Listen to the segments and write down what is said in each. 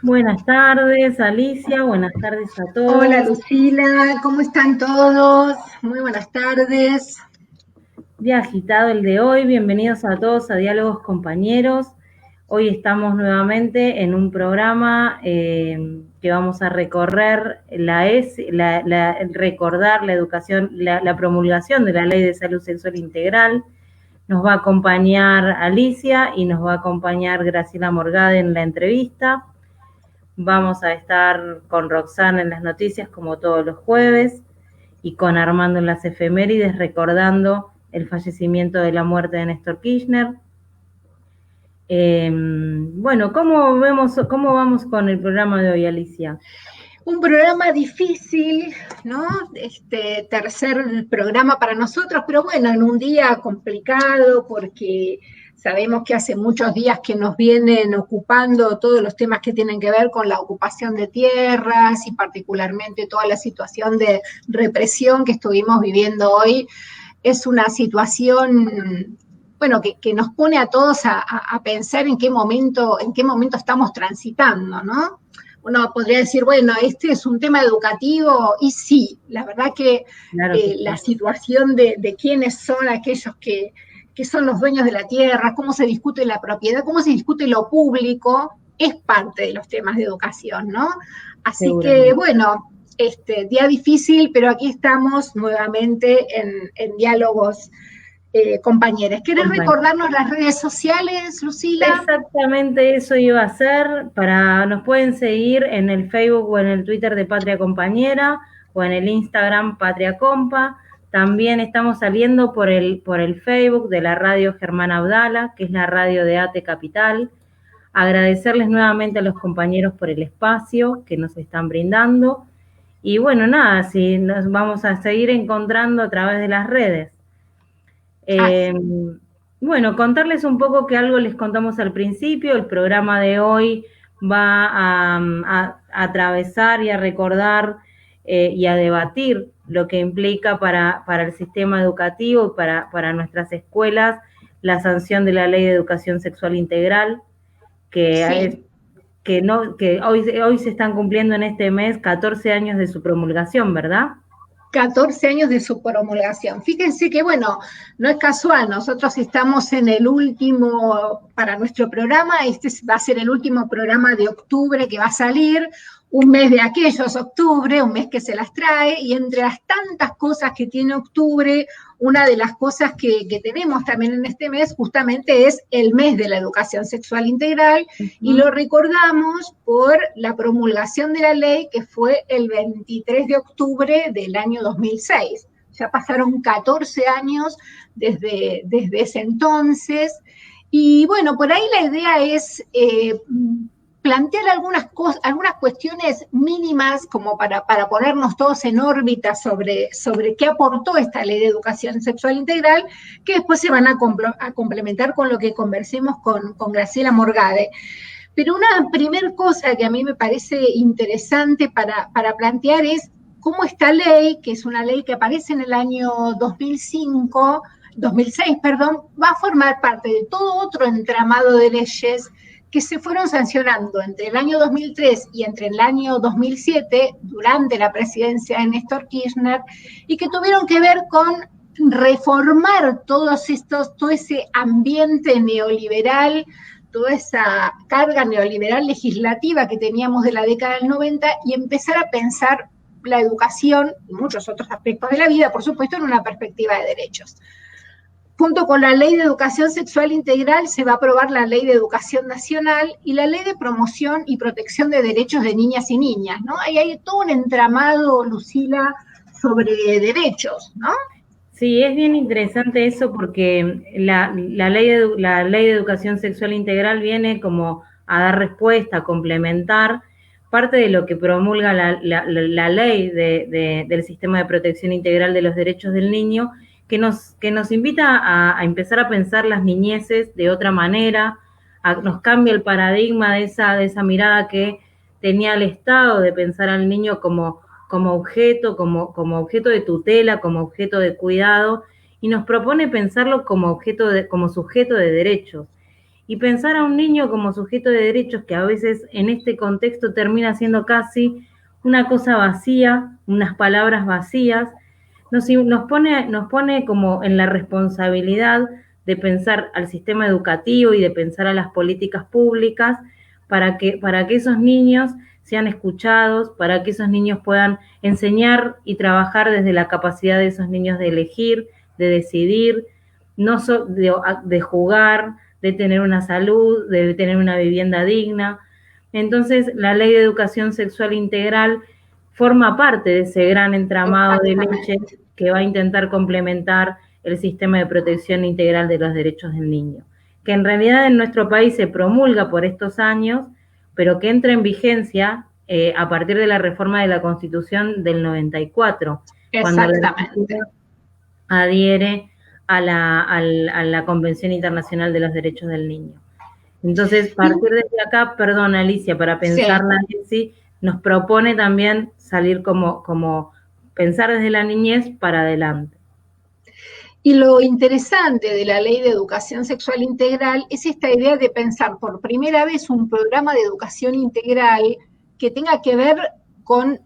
Buenas tardes, Alicia, buenas tardes a Hola todos. Lucila, ¿cómo están todos? Muy buenas tardes. Día agitado el de hoy, bienvenidos a todos a Diálogos Compañeros. Hoy estamos nuevamente en un programa que vamos a recorrer recordar la educación, la promulgación de la Ley de Salud Sexual Integral. Nos va a acompañar Alicia y nos va a acompañar Graciela Morgade en la entrevista. Vamos a estar con Roxana en las noticias como todos los jueves y con Armando en las efemérides recordando el fallecimiento de la muerte de Néstor Kirchner. Bueno, ¿cómo vamos con el programa de hoy, Alicia? Un programa difícil, ¿no? Tercer programa para nosotros, pero bueno, en un día complicado porque sabemos que hace muchos días que nos vienen ocupando todos los temas que tienen que ver con la ocupación de tierras y particularmente toda la situación de represión que estuvimos viviendo hoy. Es una situación, bueno, que nos pone a todos a pensar en qué momento estamos transitando, ¿no? Uno podría decir, bueno, este es un tema educativo, y sí, la verdad que Claro que la sí. situación de quiénes son aquellos que son los dueños de la tierra, cómo se discute la propiedad, cómo se discute lo público, es parte de los temas de educación, ¿no? Así que, Seguramente. bueno, día difícil, pero aquí estamos nuevamente en diálogos, compañeros. ¿Querés Compañero. recordarnos las redes sociales, Lucila? Exactamente eso iba a ser. Nos pueden seguir en el Facebook o en el Twitter de Patria Compañera o en el Instagram Patria Compa. También estamos saliendo por el Facebook de la radio Germán Abdala, que es la radio de ATE Capital. Agradecerles nuevamente a los compañeros por el espacio que nos están brindando. Y bueno, nada, si nos vamos a seguir encontrando a través de las redes. Así. Eh, bueno, contarles un poco que algo les contamos al principio. El programa de hoy va a atravesar y a recordar y a debatir lo que implica para el sistema educativo, para nuestras escuelas, la sanción de la Ley de Educación Sexual Integral, que es Sí. que hoy se están cumpliendo en este mes 14 años de su promulgación, ¿verdad? 14 años de su promulgación. Fíjense que, bueno, no es casual, nosotros estamos en el último, para nuestro programa, este va a ser el último programa de octubre que va a salir, un mes de aquellos, octubre, un mes que se las trae, y entre las tantas cosas que tiene octubre, una de las cosas que tenemos también en este mes justamente es el mes de la educación sexual integral, y lo recordamos por la promulgación de la ley que fue el 23 de octubre del año 2006. Ya pasaron 14 años desde ese entonces. Y bueno, por ahí la idea es plantear algunas cuestiones mínimas como para ponernos todos en órbita sobre qué aportó esta ley de educación sexual integral, que después se van a complementar con lo que conversemos con Graciela Morgade. Pero una primer cosa que a mí me parece interesante para plantear es cómo esta ley, que es una ley que aparece en el año 2006, perdón, va a formar parte de todo otro entramado de leyes que se fueron sancionando entre el año 2003 y entre el año 2007, durante la presidencia de Néstor Kirchner, y que tuvieron que ver con reformar todo ese ambiente neoliberal, toda esa carga neoliberal legislativa que teníamos de la década del 90 y empezar a pensar la educación y muchos otros aspectos de la vida, por supuesto, en una perspectiva de derechos. Junto con la Ley de Educación Sexual Integral se va a aprobar la Ley de Educación Nacional y la Ley de Promoción y Protección de Derechos de Niñas y Niñas, ¿no? Ahí hay todo un entramado, Lucila, sobre derechos, ¿no? Sí, es bien interesante eso porque la ley de educación sexual integral viene como a dar respuesta, a complementar parte de lo que promulga la ley del sistema de protección integral de los derechos del niño, que nos invita a empezar a pensar las niñeces de otra manera, nos cambia el paradigma de esa mirada que tenía el Estado de pensar al niño como objeto, como objeto de tutela, como objeto de cuidado, y nos propone pensarlo como sujeto de derechos. y pensar a un niño como sujeto de derechos, que a veces en este contexto termina siendo casi una cosa vacía, unas palabras vacías, nos pone como en la responsabilidad de pensar al sistema educativo y de pensar a las políticas públicas para que esos niños sean escuchados, para que esos niños puedan enseñar y trabajar desde la capacidad de esos niños de elegir, de decidir, de jugar, de tener una salud, de tener una vivienda digna. Entonces, la Ley de Educación Sexual Integral forma parte de ese gran entramado de leyes que va a intentar complementar el sistema de protección integral de los derechos del niño, que en realidad en nuestro país se promulga por estos años, pero que entra en vigencia a partir de la reforma de la Constitución del 94, cuando la adhiere a la Convención Internacional de los Derechos del Niño. Entonces, partir desde acá, perdón, Alicia, para pensar la ESI, nos propone también salir como pensar desde la niñez para adelante. Y lo interesante de la Ley de Educación Sexual Integral es esta idea de pensar por primera vez un programa de educación integral que tenga que ver con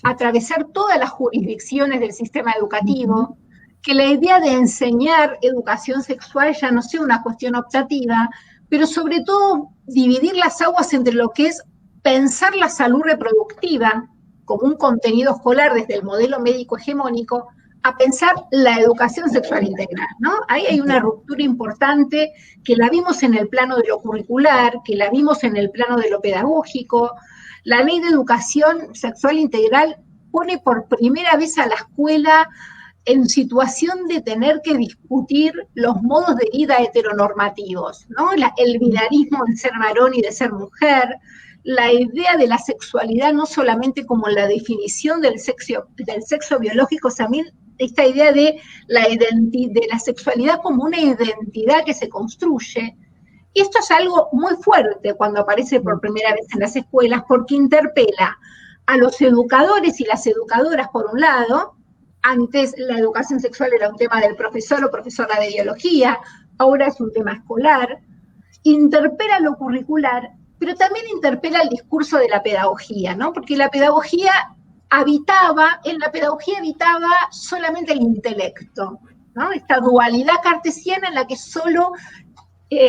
atravesar todas las jurisdicciones del sistema educativo, que la idea de enseñar educación sexual ya no sea una cuestión optativa, pero sobre todo dividir las aguas entre lo que es pensar la salud reproductiva como un contenido escolar desde el modelo médico hegemónico, a pensar la educación sexual integral, ¿no? Ahí hay una ruptura importante que la vimos en el plano de lo curricular, que la vimos en el plano de lo pedagógico. La Ley de Educación Sexual Integral pone por primera vez a la escuela en situación de tener que discutir los modos de vida heteronormativos, ¿no? El binarismo de ser varón y de ser mujer, la idea de la sexualidad no solamente como la definición del sexo biológico, también esta idea de la sexualidad como una identidad que se construye. Y esto es algo muy fuerte cuando aparece por primera vez en las escuelas, porque interpela a los educadores y las educadoras, por un lado. Antes la educación sexual era un tema del profesor o profesora de biología, ahora es un tema escolar. Interpela lo curricular, pero también interpela el discurso de la pedagogía, ¿no? Porque en la pedagogía habitaba solamente el intelecto, ¿no? Esta dualidad cartesiana en la que solo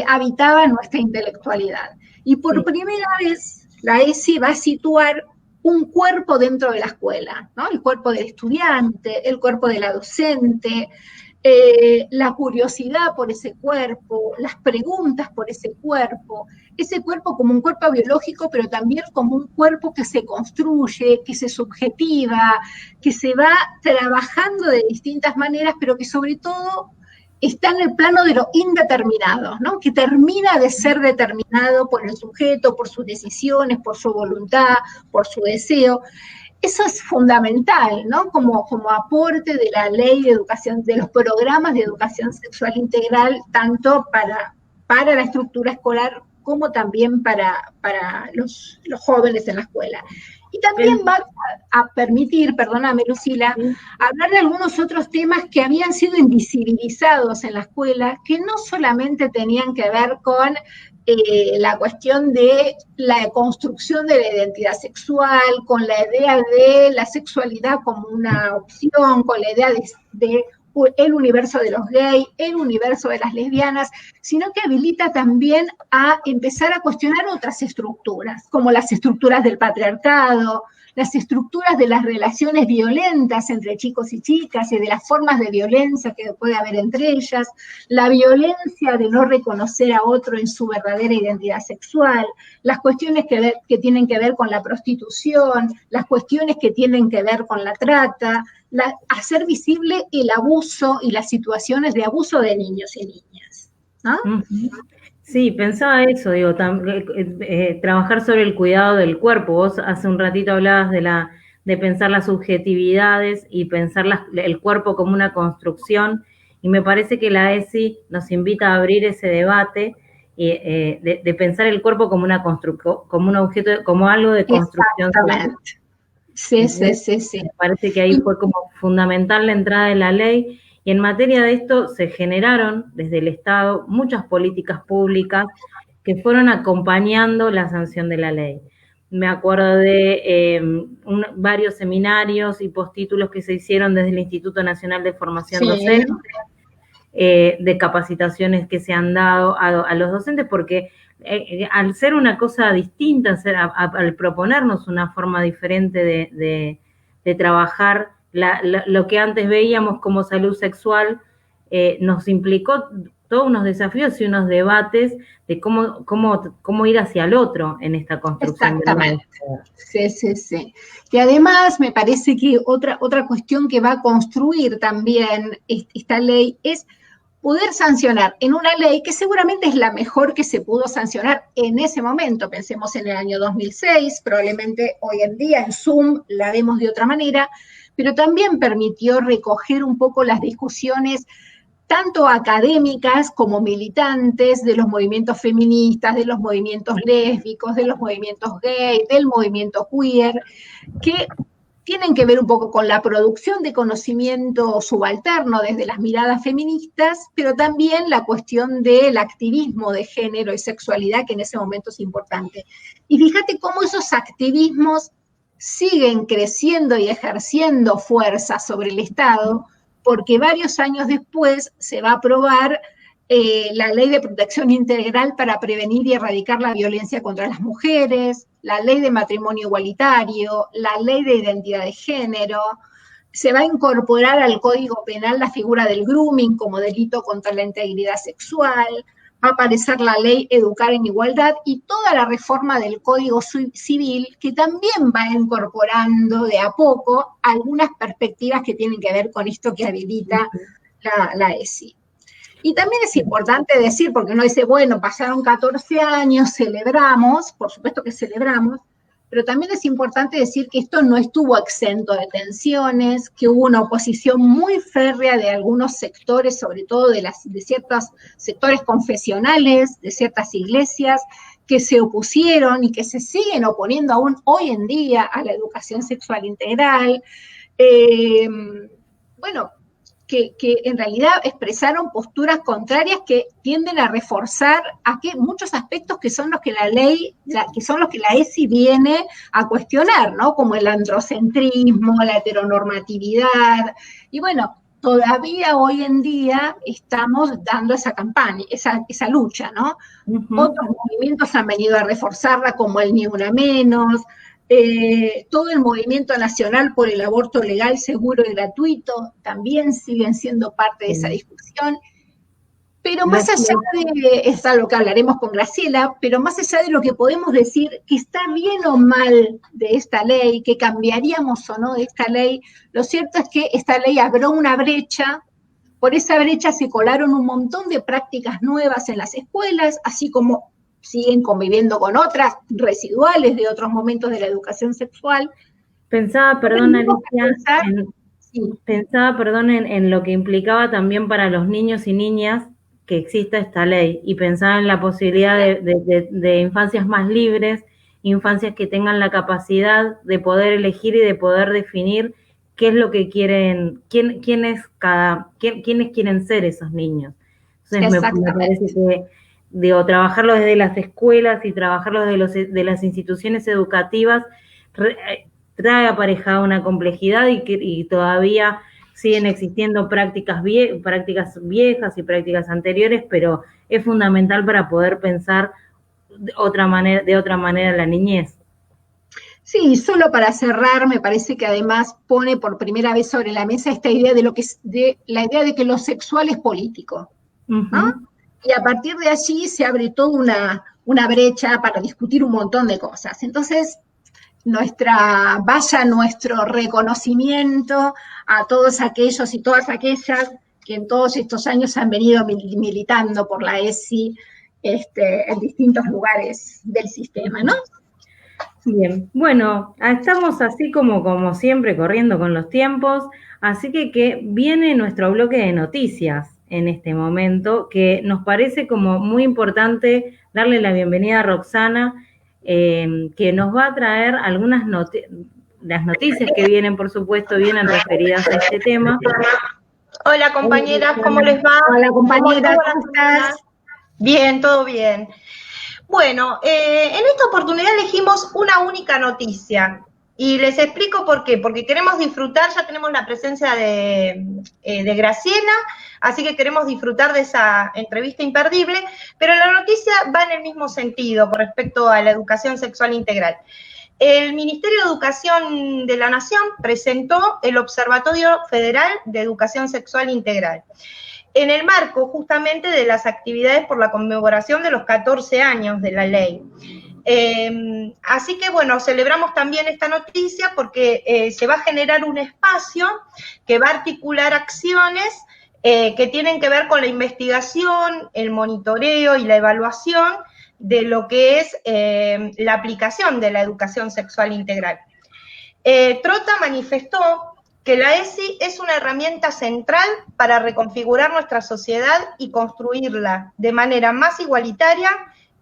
habitaba nuestra intelectualidad. Y por primera vez la ESI va a situar un cuerpo dentro de la escuela, ¿no? El cuerpo del estudiante, el cuerpo de la docente, la curiosidad por ese cuerpo, las preguntas por ese cuerpo como un cuerpo biológico, pero también como un cuerpo que se construye, que se subjetiva, que se va trabajando de distintas maneras, pero que sobre todo está en el plano de lo indeterminado, ¿no? Que termina de ser determinado por el sujeto, por sus decisiones, por su voluntad, por su deseo. Eso es fundamental, ¿no? Como aporte de la ley de educación, de los programas de educación sexual integral, tanto para la estructura escolar como también para los jóvenes en la escuela. Y también va a permitir, perdóname Lucila, hablar de algunos otros temas que habían sido invisibilizados en la escuela, que no solamente tenían que ver con la cuestión de la construcción de la identidad sexual, con la idea de la sexualidad como una opción, con la idea de el universo de los gays, el universo de las lesbianas, sino que habilita también a empezar a cuestionar otras estructuras, como las estructuras del patriarcado, las estructuras de las relaciones violentas entre chicos y chicas y de las formas de violencia que puede haber entre ellas, la violencia de no reconocer a otro en su verdadera identidad sexual, las cuestiones que tienen que ver con la prostitución, las cuestiones que tienen que ver con la trata, hacer visible el abuso y las situaciones de abuso de niños y niñas, ¿no? Sí, pensaba eso, digo, trabajar sobre el cuidado del cuerpo. Vos hace un ratito hablabas de pensar las subjetividades y pensar el cuerpo como una construcción, y me parece que la ESI nos invita a abrir ese debate de pensar el cuerpo como como un objeto, como algo de construcción. Exactamente. Sí. Me parece que ahí fue como fundamental la entrada de la ley, Y en materia de esto se generaron desde el Estado muchas políticas públicas que fueron acompañando la sanción de la ley. Me acuerdo de varios seminarios y postítulos que se hicieron desde el Instituto Nacional de Formación Docente, de capacitaciones que se han dado a los docentes, porque al ser una cosa distinta, al proponernos una forma diferente de trabajar lo que antes veíamos como salud sexual, nos implicó todos unos desafíos y unos debates de cómo ir hacia el otro en esta construcción. Exactamente. Sí. Y además me parece que otra cuestión que va a construir también esta ley es poder sancionar en una ley que seguramente es la mejor que se pudo sancionar en ese momento. Pensemos en el año 2006, probablemente hoy en día en Zoom la vemos de otra manera, pero también permitió recoger un poco las discusiones tanto académicas como militantes de los movimientos feministas, de los movimientos lésbicos, de los movimientos gay, del movimiento queer, que tienen que ver un poco con la producción de conocimiento subalterno desde las miradas feministas, pero también la cuestión del activismo de género y sexualidad, que en ese momento es importante. Y fíjate cómo esos activismos siguen creciendo y ejerciendo fuerza sobre el Estado, porque varios años después se va a aprobar la Ley de Protección Integral para prevenir y erradicar la violencia contra las mujeres, la Ley de Matrimonio Igualitario, la Ley de Identidad de Género. Se va a incorporar al Código Penal la figura del grooming como delito contra la integridad sexual, va a aparecer la Ley Educar en Igualdad y toda la reforma del Código Civil, que también va incorporando de a poco algunas perspectivas que tienen que ver con esto que habilita la ESI. Y también es importante decir, porque uno dice, bueno, pasaron 14 años, celebramos, por supuesto que celebramos, pero también es importante decir que esto no estuvo exento de tensiones, que hubo una oposición muy férrea de algunos sectores, sobre todo de ciertos sectores confesionales, de ciertas iglesias, que se opusieron y que se siguen oponiendo aún hoy en día a la educación sexual integral. Que en realidad expresaron posturas contrarias que tienden a reforzar muchos aspectos que son los que la ESI viene a cuestionar, ¿no? Como el androcentrismo, la heteronormatividad, y bueno, todavía hoy en día estamos dando esa campaña, esa lucha, ¿no? Otros movimientos han venido a reforzarla, como el Ni Una Menos, todo el movimiento nacional por el aborto legal, seguro y gratuito, también siguen siendo parte de esa discusión. Pero más allá de, es algo que hablaremos con Graciela, pero más allá de lo que podemos decir que está bien o mal de esta ley, que cambiaríamos o no de esta ley, lo cierto es que esta ley abrió una brecha. Por esa brecha se colaron un montón de prácticas nuevas en las escuelas, así como siguen conviviendo con otras residuales de otros momentos de la educación sexual. Pensaba, perdón, Alicia, en lo que implicaba también para los niños y niñas que exista esta ley, y pensaba en la posibilidad de infancias más libres, infancias que tengan la capacidad de poder elegir y de poder definir qué es lo que quieren, quiénes quieren ser esos niños. Entonces me parece que trabajarlo desde las escuelas y trabajarlo de las instituciones educativas trae aparejada una complejidad y todavía siguen existiendo prácticas viejas y prácticas anteriores, pero es fundamental para poder pensar de otra manera la niñez. Sí, solo para cerrar, me parece que además pone por primera vez sobre la mesa esta idea la idea de que lo sexual es político, ¿no? Y a partir de allí se abre toda una brecha para discutir un montón de cosas. Entonces, nuestro reconocimiento a todos aquellos y todas aquellas que en todos estos años han venido militando por la ESI en distintos lugares del sistema, ¿no? Bien, bueno, estamos así como siempre corriendo con los tiempos, así que viene nuestro bloque de noticias en este momento, que nos parece como muy importante darle la bienvenida a Roxana, que nos va a traer algunas las noticias que vienen, por supuesto, vienen referidas a este tema, Hola compañeras, ¿cómo les va? Hola compañera, ¿Cómo ¿cómo estás? Bien, todo bien. Bueno, en esta oportunidad elegimos una única noticia y les explico por qué. Porque queremos disfrutar, ya tenemos la presencia de Graciela, así que queremos disfrutar de esa entrevista imperdible, pero la noticia va en el mismo sentido con respecto a la educación sexual integral. El Ministerio de Educación de la Nación presentó el Observatorio Federal de Educación Sexual Integral, en el marco justamente de las actividades por la conmemoración de los 14 años de la ley. Así que bueno, celebramos también esta noticia porque se va a generar un espacio que va a articular acciones que tienen que ver con la investigación, el monitoreo y la evaluación de lo que es la aplicación de la educación sexual integral. Trota manifestó que la ESI es una herramienta central para reconfigurar nuestra sociedad y construirla de manera más igualitaria,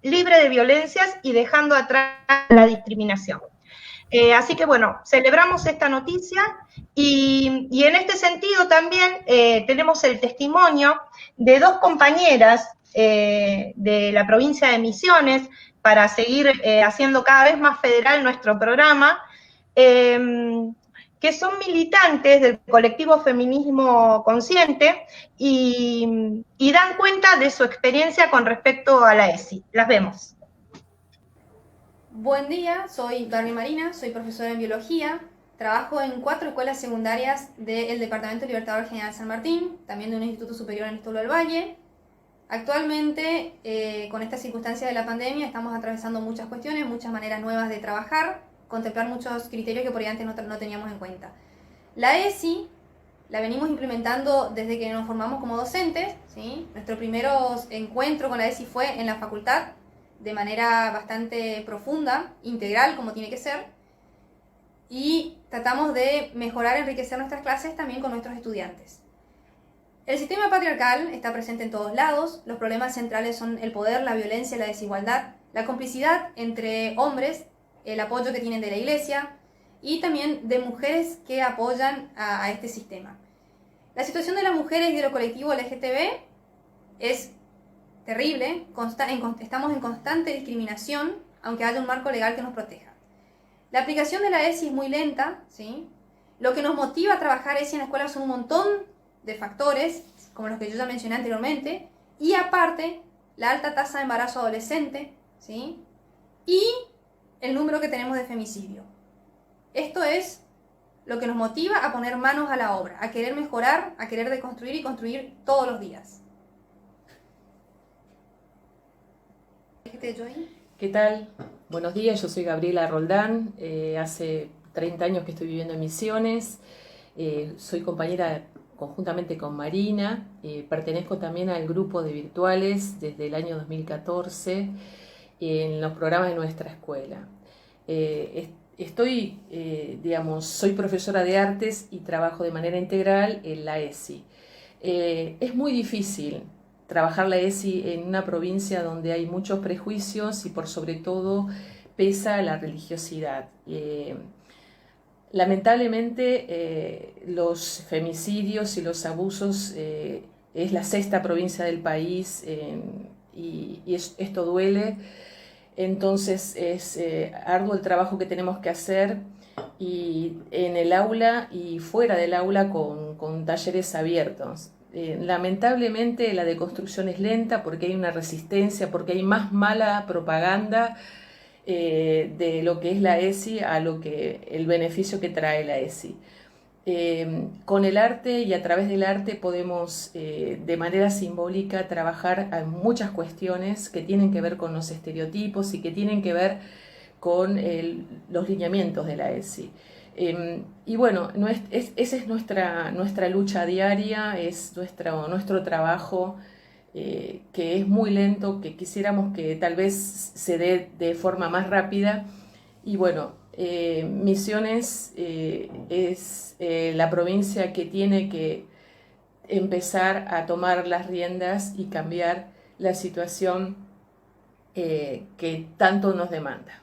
libre de violencias y dejando atrás la discriminación. Así que bueno, celebramos esta noticia y en este sentido también tenemos el testimonio de dos compañeras de la provincia de Misiones para seguir haciendo cada vez más federal nuestro programa, que son militantes del colectivo Feminismo Consciente y dan cuenta de su experiencia con respecto a la ESI. Las vemos. Buen día, soy Dani Marina, soy profesora en biología, trabajo en 4 escuelas secundarias del Departamento Libertador General San Martín, también de un instituto superior en Estolo del Valle. Actualmente, con estas circunstancias de la pandemia, estamos atravesando muchas cuestiones, muchas maneras nuevas de trabajar, contemplar muchos criterios que por ahí antes no teníamos en cuenta. La ESI la venimos implementando desde que nos formamos como docentes, ¿sí? Nuestro primer encuentro con la ESI fue en la facultad, de manera bastante profunda, integral, como tiene que ser, y tratamos de mejorar, enriquecer nuestras clases también con nuestros estudiantes. El sistema patriarcal está presente en todos lados, los problemas centrales son el poder, la violencia, la desigualdad, la complicidad entre hombres, el apoyo que tienen de la iglesia y también de mujeres que apoyan a este sistema. La situación de las mujeres y de los colectivos LGTB es terrible, estamos en constante discriminación, aunque haya un marco legal que nos proteja. La aplicación de la ESI es muy lenta, ¿sí? Lo que nos motiva a trabajar ESI en la escuela son un montón de factores, como los que yo ya mencioné anteriormente, y aparte, la alta tasa de embarazo adolescente, ¿sí? Y el número que tenemos de femicidio. Esto es lo que nos motiva a poner manos a la obra, a querer mejorar, a querer deconstruir y construir todos los días. ¿Qué tal? Buenos días, yo soy Gabriela Roldán, hace 30 años que estoy viviendo en Misiones, soy compañera conjuntamente con Marina, pertenezco también al grupo de virtuales desde el año 2014 en los programas de nuestra escuela. Soy profesora de artes y trabajo de manera integral en la ESI. Es muy difícil trabajar la ESI en una provincia donde hay muchos prejuicios y por sobre todo pesa la religiosidad. Lamentablemente los femicidios y los abusos es la 6ª provincia del país esto duele, entonces es arduo el trabajo que tenemos que hacer y en el aula y fuera del aula con talleres abiertos. Lamentablemente la deconstrucción es lenta porque hay una resistencia, porque hay más mala propaganda de lo que es la ESI a lo que el beneficio que trae la ESI. Con el arte y a través del arte podemos de manera simbólica trabajar en muchas cuestiones que tienen que ver con los estereotipos y que tienen que ver con los lineamientos de la ESI. Y bueno, esa es nuestra lucha diaria, es nuestro trabajo que es muy lento, que quisiéramos que tal vez se dé de forma más rápida. Y bueno, Misiones es la provincia que tiene que empezar a tomar las riendas y cambiar la situación que tanto nos demanda.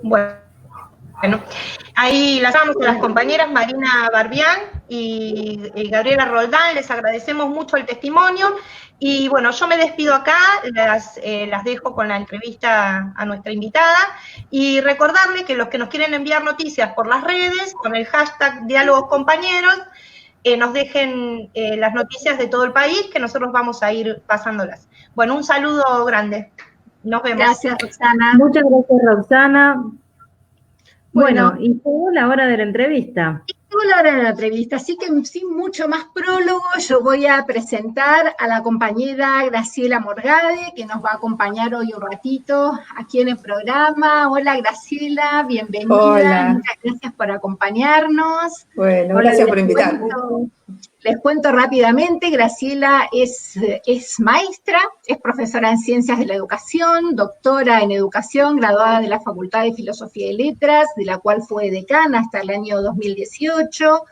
Bueno, Bueno, ahí las damos a las compañeras Marina Barbián y Gabriela Roldán, les agradecemos mucho el testimonio y bueno, yo me despido acá, las dejo con la entrevista a nuestra invitada y recordarle que los que nos quieren enviar noticias por las redes, con el hashtag Diálogos Compañeros, nos dejen las noticias de todo el país, que nosotros vamos a ir pasándolas. Bueno, un saludo grande. Nos vemos. Gracias, Roxana. Muchas gracias, Roxana. Bueno, Bueno, y llegó la hora de la entrevista. llegó la hora de la entrevista, así que sin mucho más prólogo, yo voy a presentar a la compañera Graciela Morgade, que nos va a acompañar hoy un ratito aquí en el programa. Hola, Graciela, bienvenida. Hola. Muchas gracias por acompañarnos. Bueno, Hola, gracias por invitarme. Les cuento rápidamente, Graciela es maestra, es profesora en Ciencias de la Educación, doctora en Educación, graduada de la Facultad de Filosofía y Letras, de la cual fue decana hasta el año 2018.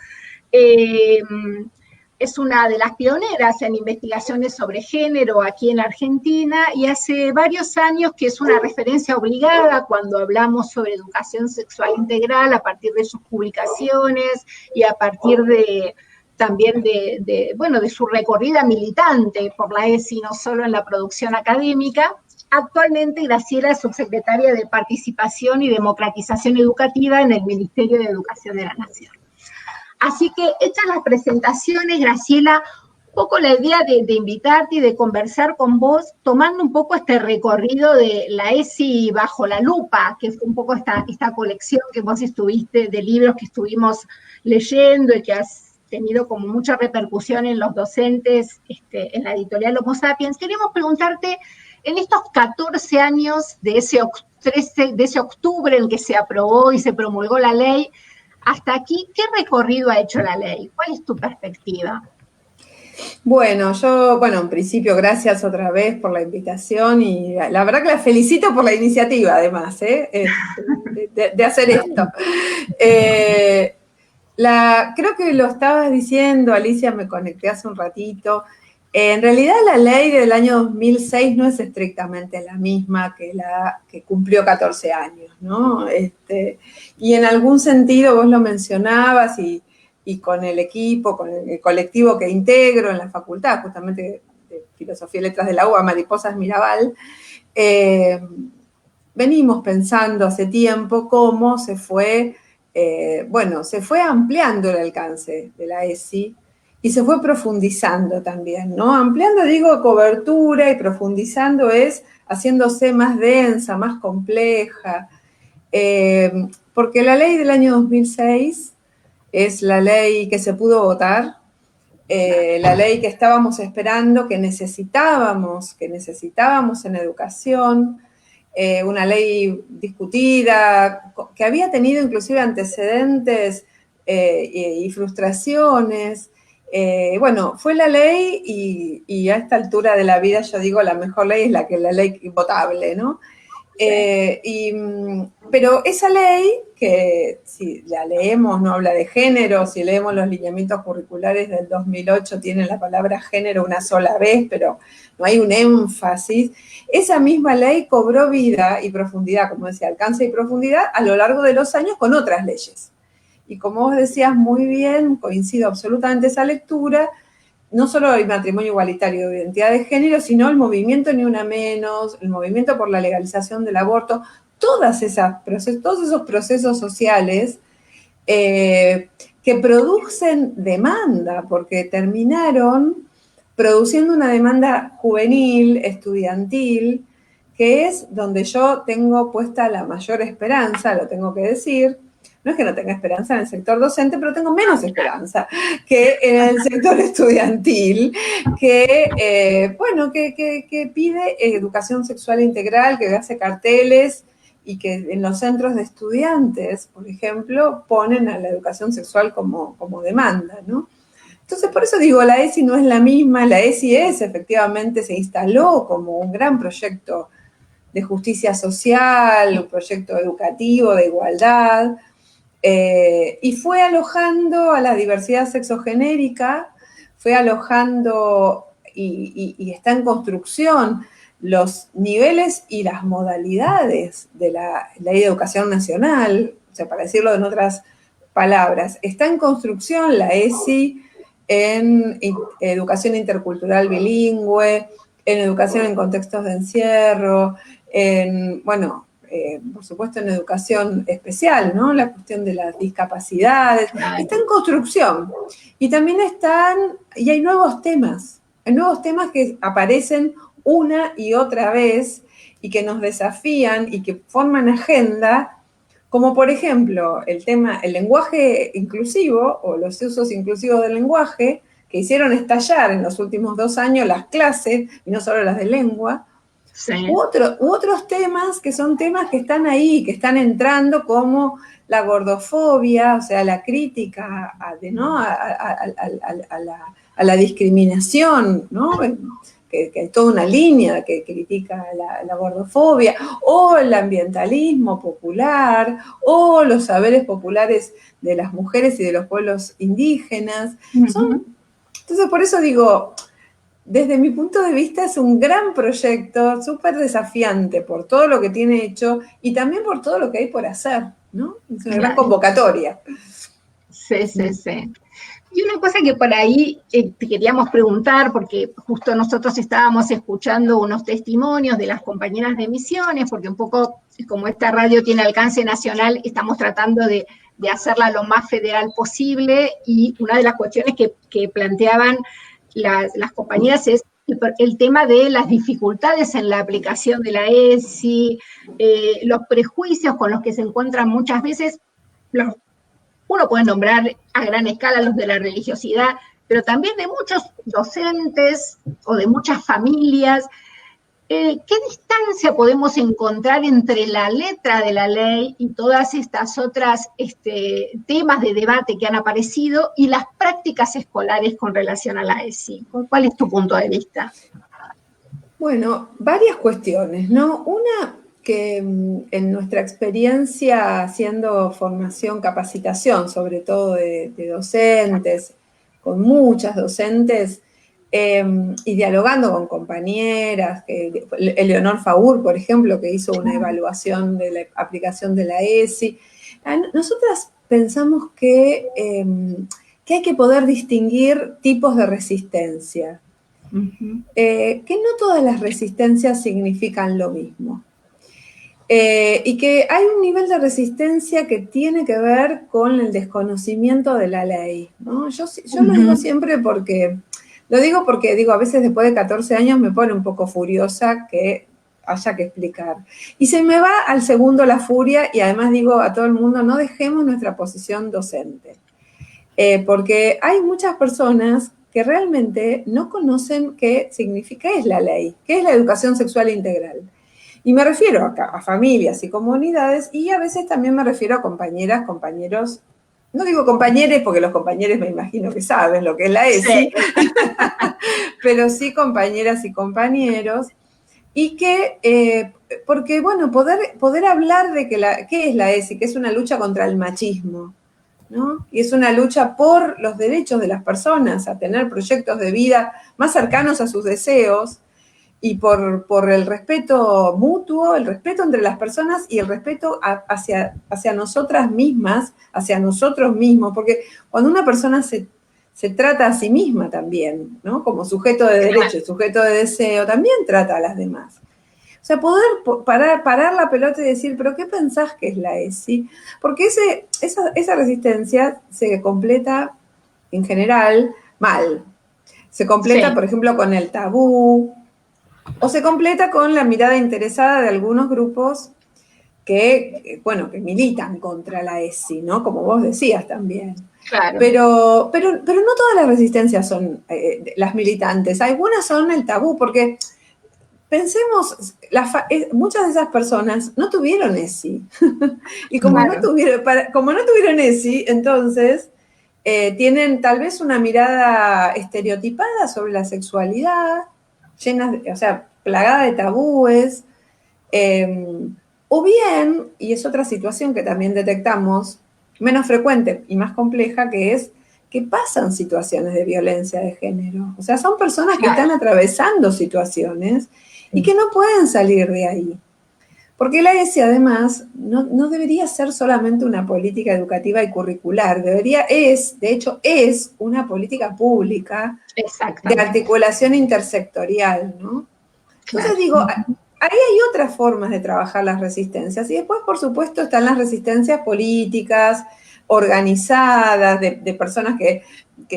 Es una de las pioneras en investigaciones sobre género aquí en Argentina y hace varios años que es una referencia obligada cuando hablamos sobre educación sexual integral a partir de sus publicaciones y a partir también de su recorrida militante por la ESI, no solo en la producción académica. Actualmente Graciela es subsecretaria de Participación y Democratización Educativa en el Ministerio de Educación de la Nación. Así que, hechas las presentaciones, Graciela, un poco la idea de invitarte y de conversar con vos, tomando un poco este recorrido de la ESI bajo la lupa, que fue un poco esta colección que vos estuviste, de libros que estuvimos leyendo y que has tenido como mucha repercusión en los docentes, en la editorial Homo Sapiens. Queremos preguntarte, en estos 14 años de ese octubre en que se aprobó y se promulgó la ley, hasta aquí, ¿qué recorrido ha hecho la ley? ¿Cuál es tu perspectiva? Bueno, en principio, gracias otra vez por la invitación y la verdad que la felicito por la iniciativa, además, de hacer esto. Creo que lo estabas diciendo, Alicia, me conecté hace un ratito. En realidad la ley del año 2006 no es estrictamente la misma que la que cumplió 14 años, ¿no? Y en algún sentido vos lo mencionabas y con el equipo, con el colectivo que integro en la facultad, justamente de Filosofía y Letras de la UBA, Mariposas Mirabal, venimos pensando hace tiempo cómo se fue ampliando el alcance de la ESI y se fue profundizando también, ¿no? Ampliando, digo, cobertura y profundizando es haciéndose más densa, más compleja, porque la ley del año 2006 es la ley que se pudo votar, la ley que estábamos esperando, que necesitábamos en educación, una ley discutida, que había tenido inclusive antecedentes y frustraciones. Fue la ley y a esta altura de la vida yo digo la mejor ley es la ley votable, ¿no? Pero esa ley, que si la leemos no habla de género, si leemos los lineamientos curriculares del 2008 tienen la palabra género una sola vez, pero no hay un énfasis. Esa misma ley cobró vida y profundidad, como decía, alcance y profundidad a lo largo de los años con otras leyes. Y como vos decías muy bien, coincido absolutamente esa lectura, no solo el matrimonio igualitario de identidad de género, sino el movimiento Ni Una Menos, el movimiento por la legalización del aborto, todos esos procesos sociales que producen demanda, porque terminaron produciendo una demanda juvenil, estudiantil, que es donde yo tengo puesta la mayor esperanza, lo tengo que decir. No es que no tenga esperanza en el sector docente, pero tengo menos esperanza que en el sector estudiantil, que pide educación sexual integral, que hace carteles y que en los centros de estudiantes, por ejemplo, ponen a la educación sexual como demanda, ¿no? Entonces, por eso digo, la ESI no es la misma, la ESI efectivamente se instaló como un gran proyecto de justicia social, un proyecto educativo de igualdad, y fue alojando a la diversidad sexogenérica, fue alojando y está en construcción los niveles y las modalidades de la Ley de Educación Nacional, sea, para decirlo en otras palabras, está en construcción la ESI en educación intercultural bilingüe, en educación en contextos de encierro, en, bueno, por supuesto en educación especial, ¿no? La cuestión de las discapacidades, está en construcción. Y también y hay nuevos temas que aparecen una y otra vez y que nos desafían y que forman agenda, como por ejemplo el lenguaje inclusivo o los usos inclusivos del lenguaje, que hicieron estallar en los últimos 2 años las clases, y no solo las de lengua, Sí. u otros temas que son temas que están ahí, que están entrando, como la gordofobia, o sea, la crítica a la discriminación, ¿no? Que hay toda una línea que critica la gordofobia, o el ambientalismo popular, o los saberes populares de las mujeres y de los pueblos indígenas. Entonces, por eso digo, desde mi punto de vista es un gran proyecto, súper desafiante por todo lo que tiene hecho y también por todo lo que hay por hacer, ¿no? Es una gran convocatoria. Sí, sí, sí. Y una cosa que por ahí te queríamos preguntar, porque justo nosotros estábamos escuchando unos testimonios de las compañeras de Misiones, porque un poco como esta radio tiene alcance nacional, estamos tratando de hacerla lo más federal posible, y una de las cuestiones que planteaban las compañeras es el tema de las dificultades en la aplicación de la ESI, los prejuicios con los que se encuentran muchas veces uno puede nombrar a gran escala los de la religiosidad, pero también de muchos docentes o de muchas familias. ¿Qué distancia podemos encontrar entre la letra de la ley y todas estas otras temas de debate que han aparecido y las prácticas escolares con relación a la ESI? ¿Cuál es tu punto de vista? Bueno, varias cuestiones, ¿no? Una, que en nuestra experiencia haciendo formación, capacitación, sobre todo de docentes, con muchas docentes, y dialogando con compañeras, Eleonor Faur, por ejemplo, que hizo una evaluación de la aplicación de la ESI, nosotras pensamos que hay que poder distinguir tipos de resistencia, que no todas las resistencias significan lo mismo. Y que hay un nivel de resistencia que tiene que ver con el desconocimiento de la ley, ¿no? Yo lo digo siempre porque, a veces después de 14 años me pone un poco furiosa que haya que explicar. Y se me va al segundo la furia, y además digo a todo el mundo, no dejemos nuestra posición docente. Porque hay muchas personas que realmente no conocen qué es la ley, qué es la educación sexual integral. Y me refiero a familias y comunidades, y a veces también me refiero a compañeras, compañeros. No digo compañeros porque los compañeros me imagino que saben lo que es la ESI, sí. Pero sí compañeras y compañeros, y que, porque bueno, poder hablar de qué es la ESI, que es una lucha contra el machismo, ¿no? Y es una lucha por los derechos de las personas a tener proyectos de vida más cercanos a sus deseos, y por el respeto mutuo, el respeto entre las personas y el respeto hacia nosotras mismas, hacia nosotros mismos, porque cuando una persona se trata a sí misma también, ¿no? Como sujeto de derecho y sujeto de deseo, también trata a las demás. O sea, poder parar la pelota y decir, ¿pero qué pensás que es la ESI? Porque esa resistencia se completa, en general, mal. Se completa, por ejemplo, con el tabú, o se completa con la mirada interesada de algunos grupos que militan contra la ESI, ¿no? Como vos decías también. Claro. Pero no todas las resistencias son las militantes. Algunas son el tabú, porque pensemos, muchas de esas personas no tuvieron ESI. Y como no tuvieron ESI, entonces tienen tal vez una mirada estereotipada sobre la sexualidad, plagada de tabúes, o bien, y es otra situación que también detectamos, menos frecuente y más compleja, que es que pasan situaciones de violencia de género. O sea, son personas que están atravesando situaciones y que no pueden salir de ahí. Porque la ESI, además, no debería ser solamente una política educativa y curricular, de hecho, es una política pública de articulación intersectorial, ¿no? Entonces digo, ahí hay otras formas de trabajar las resistencias, y después, por supuesto, están las resistencias políticas, organizadas, de personas que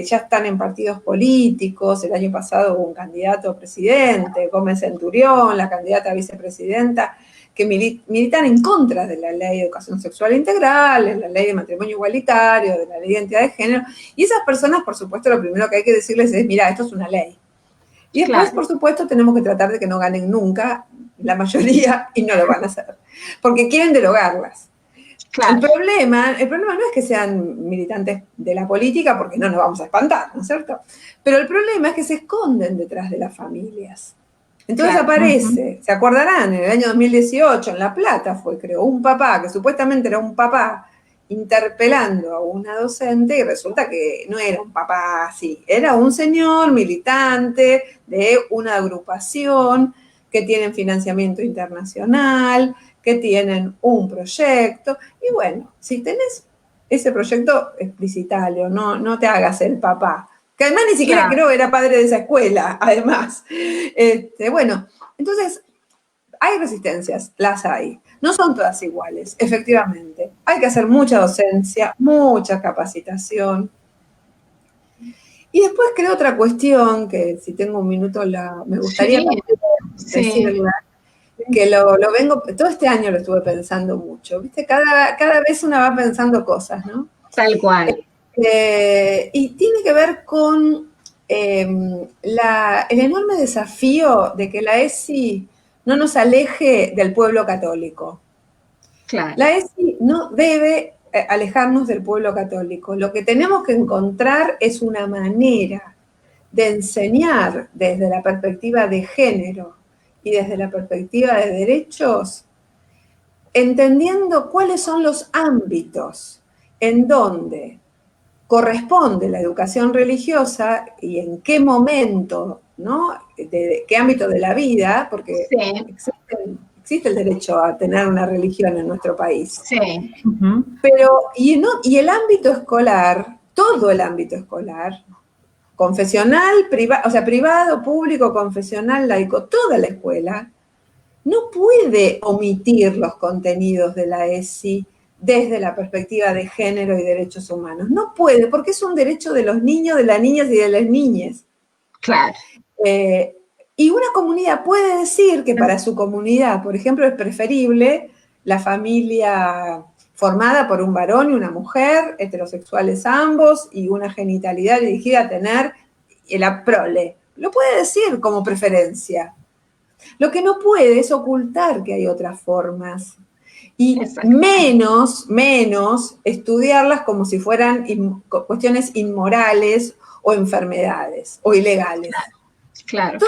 ya están en partidos políticos. El año pasado hubo un candidato a presidente, Gómez Centurión, la candidata a vicepresidenta, que militan en contra de la ley de educación sexual integral, de la ley de matrimonio igualitario, de la ley de identidad de género, y esas personas, por supuesto, lo primero que hay que decirles es, mira, esto es una ley. Y después, por supuesto, tenemos que tratar de que no ganen nunca, la mayoría, y no lo van a hacer, porque quieren derogarlas. Claro. El problema no es que sean militantes de la política, porque no nos vamos a espantar, ¿no es cierto? Pero el problema es que se esconden detrás de las familias. Entonces aparece, se acordarán, en el año 2018, en La Plata fue, creo, un papá, que supuestamente era un papá, interpelando a una docente, y resulta que no era un papá así, era un señor militante de una agrupación que tienen financiamiento internacional, que tienen un proyecto, y bueno, si tenés ese proyecto, explicitalo, no te hagas el papá, que además ni siquiera creo era padre de esa escuela, además. Bueno, entonces, hay resistencias, las hay. No son todas iguales, efectivamente. Hay que hacer mucha docencia, mucha capacitación. Y después creo otra cuestión, que si tengo un minuto me gustaría decirla, que lo vengo, todo este año lo estuve pensando mucho, ¿viste? Cada vez una va pensando cosas, ¿no? Tal cual. Y tiene que ver con el enorme desafío de que la ESI no nos aleje del pueblo católico. Claro. La ESI no debe alejarnos del pueblo católico. Lo que tenemos que encontrar es una manera de enseñar desde la perspectiva de género y desde la perspectiva de derechos, entendiendo cuáles son los ámbitos en donde corresponde la educación religiosa y en qué momento, ¿no? De qué ámbito de la vida, porque existe el derecho a tener una religión en nuestro país. Sí. Pero, y el ámbito escolar, todo el ámbito escolar, confesional, privado, público, confesional, laico, toda la escuela, no puede omitir los contenidos de la ESI desde la perspectiva de género y derechos humanos. No puede, porque es un derecho de los niños, de las niñas y de las niñas. Claro. Y una comunidad puede decir que para su comunidad, por ejemplo, es preferible la familia formada por un varón y una mujer, heterosexuales ambos, y una genitalidad dirigida a tener la prole. Lo puede decir como preferencia. Lo que no puede es ocultar que hay otras formas. Y menos estudiarlas como si fueran cuestiones inmorales o enfermedades o ilegales. Claro.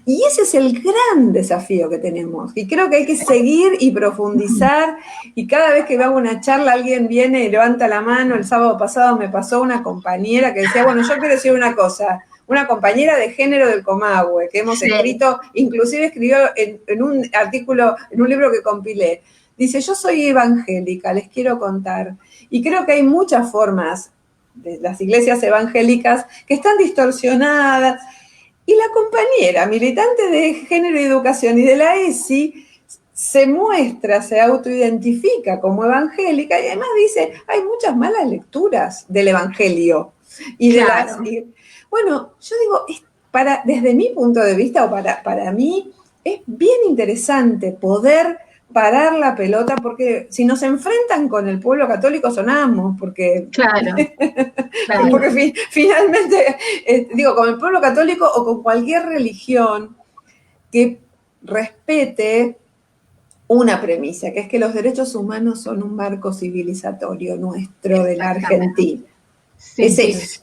Y ese es el gran desafío que tenemos. Y creo que hay que seguir y profundizar. Y cada vez que hago una charla, alguien viene y levanta la mano. El sábado pasado me pasó una compañera que decía, bueno, yo quiero decir una cosa. Una compañera de género del Comahue, que hemos escrito, inclusive escribió en un artículo, en un libro que compilé. Dice, yo soy evangélica, les quiero contar. Y creo que hay muchas formas de las iglesias evangélicas que están distorsionadas. Y la compañera, militante de género y educación y de la ESI, se autoidentifica como evangélica y además dice, hay muchas malas lecturas del evangelio. Y bueno, yo digo, desde mi punto de vista, o para mí, es bien interesante poder parar la pelota, porque si nos enfrentan con el pueblo católico sonamos, porque, porque finalmente, con el pueblo católico o con cualquier religión que respete una premisa, que es que los derechos humanos son un marco civilizatorio nuestro de la Argentina. Es eso.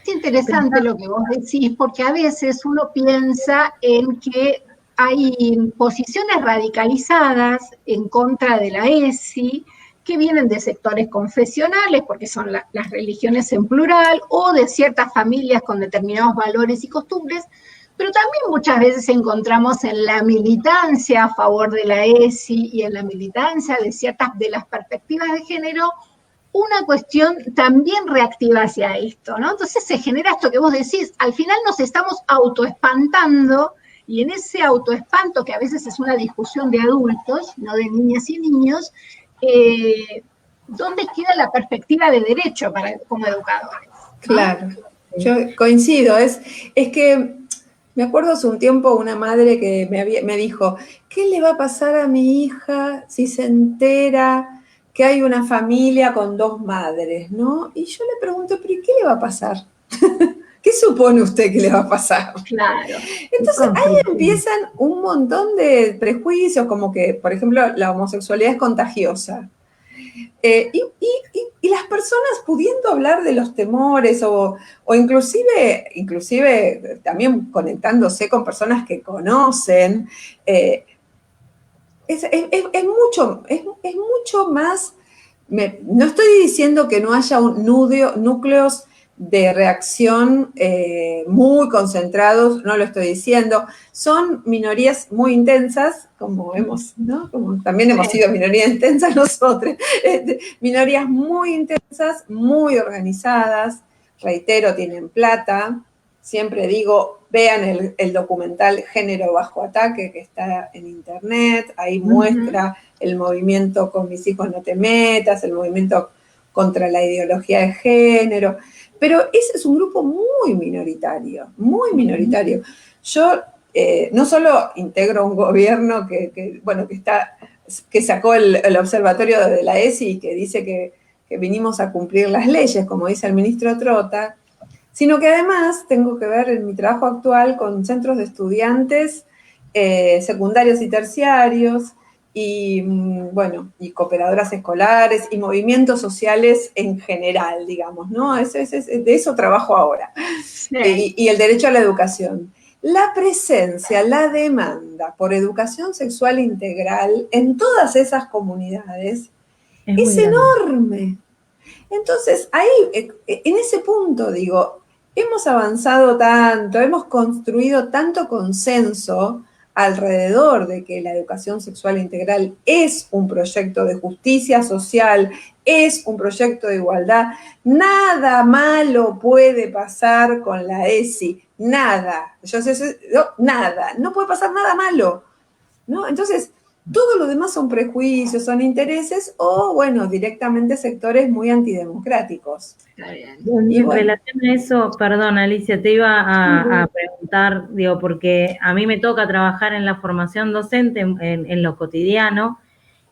Es interesante lo que vos decís, porque a veces uno piensa en que hay posiciones radicalizadas en contra de la ESI que vienen de sectores confesionales, porque son las religiones en plural, o de ciertas familias con determinados valores y costumbres, pero también muchas veces encontramos en la militancia a favor de la ESI y en la militancia de ciertas de las perspectivas de género una cuestión también reactiva hacia esto, ¿no? Entonces se genera esto que vos decís, al final nos estamos autoespantando y en ese autoespanto, que a veces es una discusión de adultos, no de niñas y niños, ¿dónde queda la perspectiva de derecho como educadores? ¿No? Claro, yo coincido, es que me acuerdo hace un tiempo una madre que me dijo, ¿qué le va a pasar a mi hija si se entera que hay una familia con 2 madres, ¿no? Y yo le pregunto, ¿pero qué le va a pasar? ¿Qué supone usted que le va a pasar? Claro. Entonces ahí empiezan un montón de prejuicios, como que, por ejemplo, la homosexualidad es contagiosa. Y las personas pudiendo hablar de los temores o inclusive también conectándose con personas que conocen, es mucho más, no estoy diciendo que no haya núcleos de reacción muy concentrados, no lo estoy diciendo, son minorías muy intensas, como hemos, ¿no? Como también hemos sido minorías intensas nosotros, minorías muy intensas, muy organizadas, reitero, tienen plata. Siempre digo, vean el documental Género bajo ataque que está en internet, ahí muestra el movimiento Con mis hijos no te metas, el movimiento contra la ideología de género, pero ese es un grupo muy minoritario, muy minoritario. Yo no solo integro un gobierno que sacó el observatorio de la ESI y que dice que vinimos a cumplir las leyes, como dice el ministro Trota, sino que además tengo que ver en mi trabajo actual con centros de estudiantes secundarios y terciarios, y cooperadoras escolares y movimientos sociales en general, digamos, ¿no? De eso trabajo ahora. Sí. Y el derecho a la educación. La presencia, la demanda por educación sexual integral en todas esas comunidades es enorme. Entonces, ahí, en ese punto, digo, hemos avanzado tanto, hemos construido tanto consenso alrededor de que la educación sexual integral es un proyecto de justicia social, es un proyecto de igualdad. Nada malo puede pasar con la ESI, nada. Nada, no puede pasar nada malo, ¿no? Entonces, todo lo demás son prejuicios, son intereses o, directamente sectores muy antidemocráticos. En relación a eso, perdón, Alicia, te iba a preguntar, porque a mí me toca trabajar en la formación docente en lo cotidiano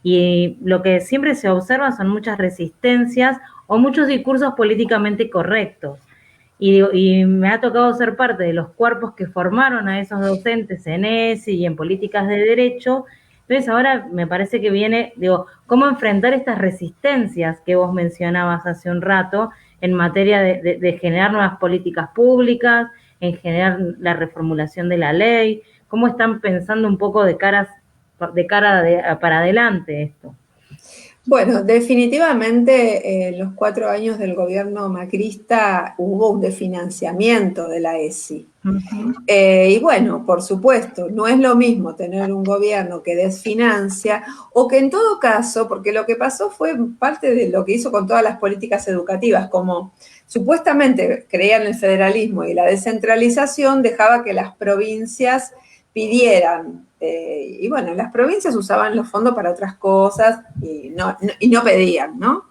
y lo que siempre se observa son muchas resistencias o muchos discursos políticamente correctos. Y me ha tocado ser parte de los cuerpos que formaron a esos docentes en ESI y en políticas de derecho. Entonces ahora me parece que viene, cómo enfrentar estas resistencias que vos mencionabas hace un rato en materia de generar nuevas políticas públicas, en generar la reformulación de la ley, cómo están pensando un poco para adelante esto. Bueno, definitivamente los 4 años del gobierno macrista hubo un desfinanciamiento de la ESI. Y por supuesto, no es lo mismo tener un gobierno que desfinancia o que en todo caso, porque lo que pasó fue parte de lo que hizo con todas las políticas educativas, como supuestamente creían el federalismo y la descentralización, dejaba que las provincias pidieran. Las provincias usaban los fondos para otras cosas y no pedían, ¿no?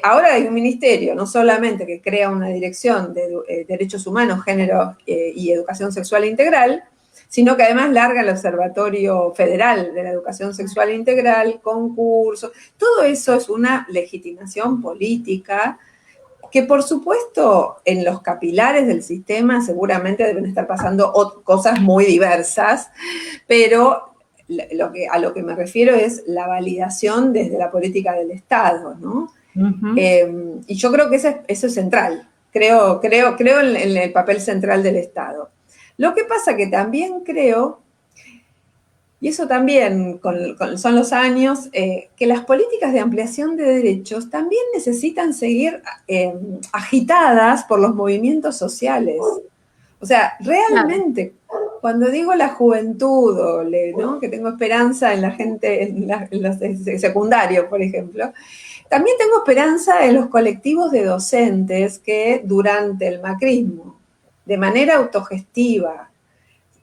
Ahora hay un ministerio, no solamente que crea una dirección de derechos humanos, género y educación sexual integral, sino que además larga el Observatorio Federal de la Educación Sexual Integral, concursos. Todo eso es una legitimación política que, por supuesto, en los capilares del sistema seguramente deben estar pasando cosas muy diversas, pero a lo que me refiero es la validación desde la política del Estado, ¿no? Y yo creo que eso es central. Creo en el papel central del Estado. Lo que pasa que también creo, y eso también son los años, que las políticas de ampliación de derechos también necesitan seguir agitadas por los movimientos sociales. O sea, realmente, cuando digo la juventud, ¿no? Que tengo esperanza en la gente, en los secundarios, por ejemplo, también tengo esperanza en los colectivos de docentes que durante el macrismo, de manera autogestiva,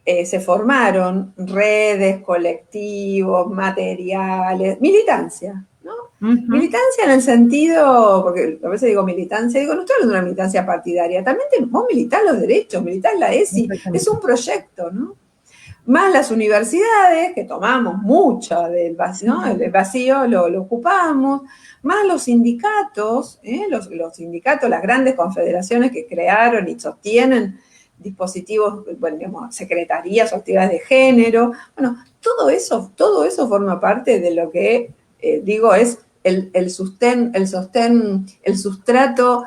se formaron redes, colectivos, materiales, militancia, ¿no? Militancia en el sentido, porque a veces digo militancia, digo, no estoy hablando de una militancia partidaria, también vos militás los derechos, militás la ESI, es un proyecto, ¿no? Más las universidades, que tomamos mucho del vacío, ¿no? El vacío lo ocupamos, más los sindicatos, los sindicatos, las grandes confederaciones que crearon y sostienen dispositivos, bueno, digamos, secretarías o actividades de género. Bueno, todo eso forma parte de lo que digo es el sustrato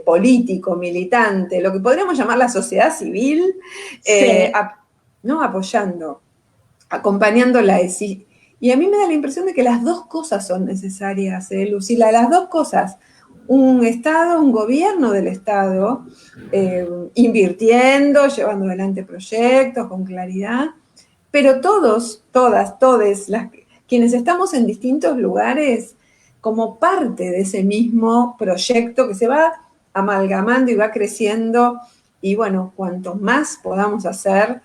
político, militante, lo que podríamos llamar la sociedad civil, ¿no? Apoyando, acompañando la ESI. Y a mí me da la impresión de que las dos cosas son necesarias, Lucila, las dos cosas. Un Estado, un gobierno del Estado, invirtiendo, llevando adelante proyectos con claridad, pero todos, todas, quienes estamos en distintos lugares, como parte de ese mismo proyecto que se va amalgamando y va creciendo, y bueno, cuanto más podamos hacer,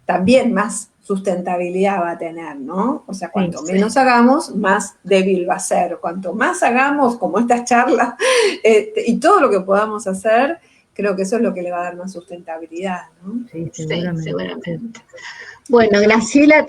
también más sustentabilidad va a tener, ¿no? O sea, cuanto menos hagamos, más débil va a ser. Cuanto más hagamos, como estas charlas, y todo lo que podamos hacer, creo que eso es lo que le va a dar más sustentabilidad, ¿no? Sí, seguramente. Bueno, Graciela,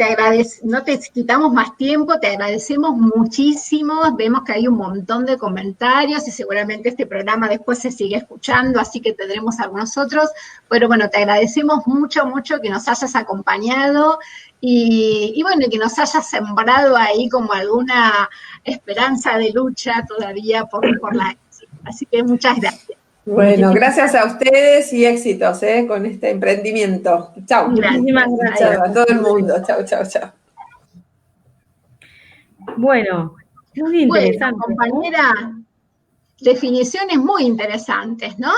no te quitamos más tiempo, te agradecemos muchísimo, vemos que hay un montón de comentarios y seguramente este programa después se sigue escuchando, así que tendremos algunos otros, pero bueno, te agradecemos mucho, mucho que nos hayas acompañado y bueno, que nos hayas sembrado ahí como alguna esperanza de lucha todavía por la ESI. Así que muchas gracias. Bueno, gracias a ustedes y éxitos con este emprendimiento. Chau. Muchísimas gracias. Chau a todo el mundo. Chau, chau, chau. Bueno, muy interesante. Bueno, compañera, definiciones muy interesantes, ¿no?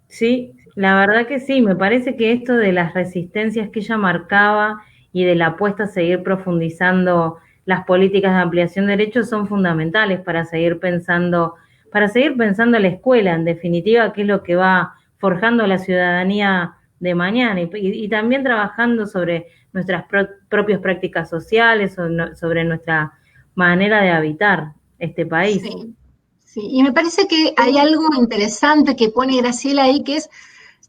Sí, la verdad que sí, me parece que esto de las resistencias que ella marcaba y de la apuesta a seguir profundizando las políticas de ampliación de derechos son fundamentales para seguir pensando la escuela, en definitiva, que es lo que va forjando la ciudadanía de mañana y también trabajando sobre nuestras propias prácticas sociales, sobre nuestra manera de habitar este país. Sí, y me parece que hay algo interesante que pone Graciela ahí, que es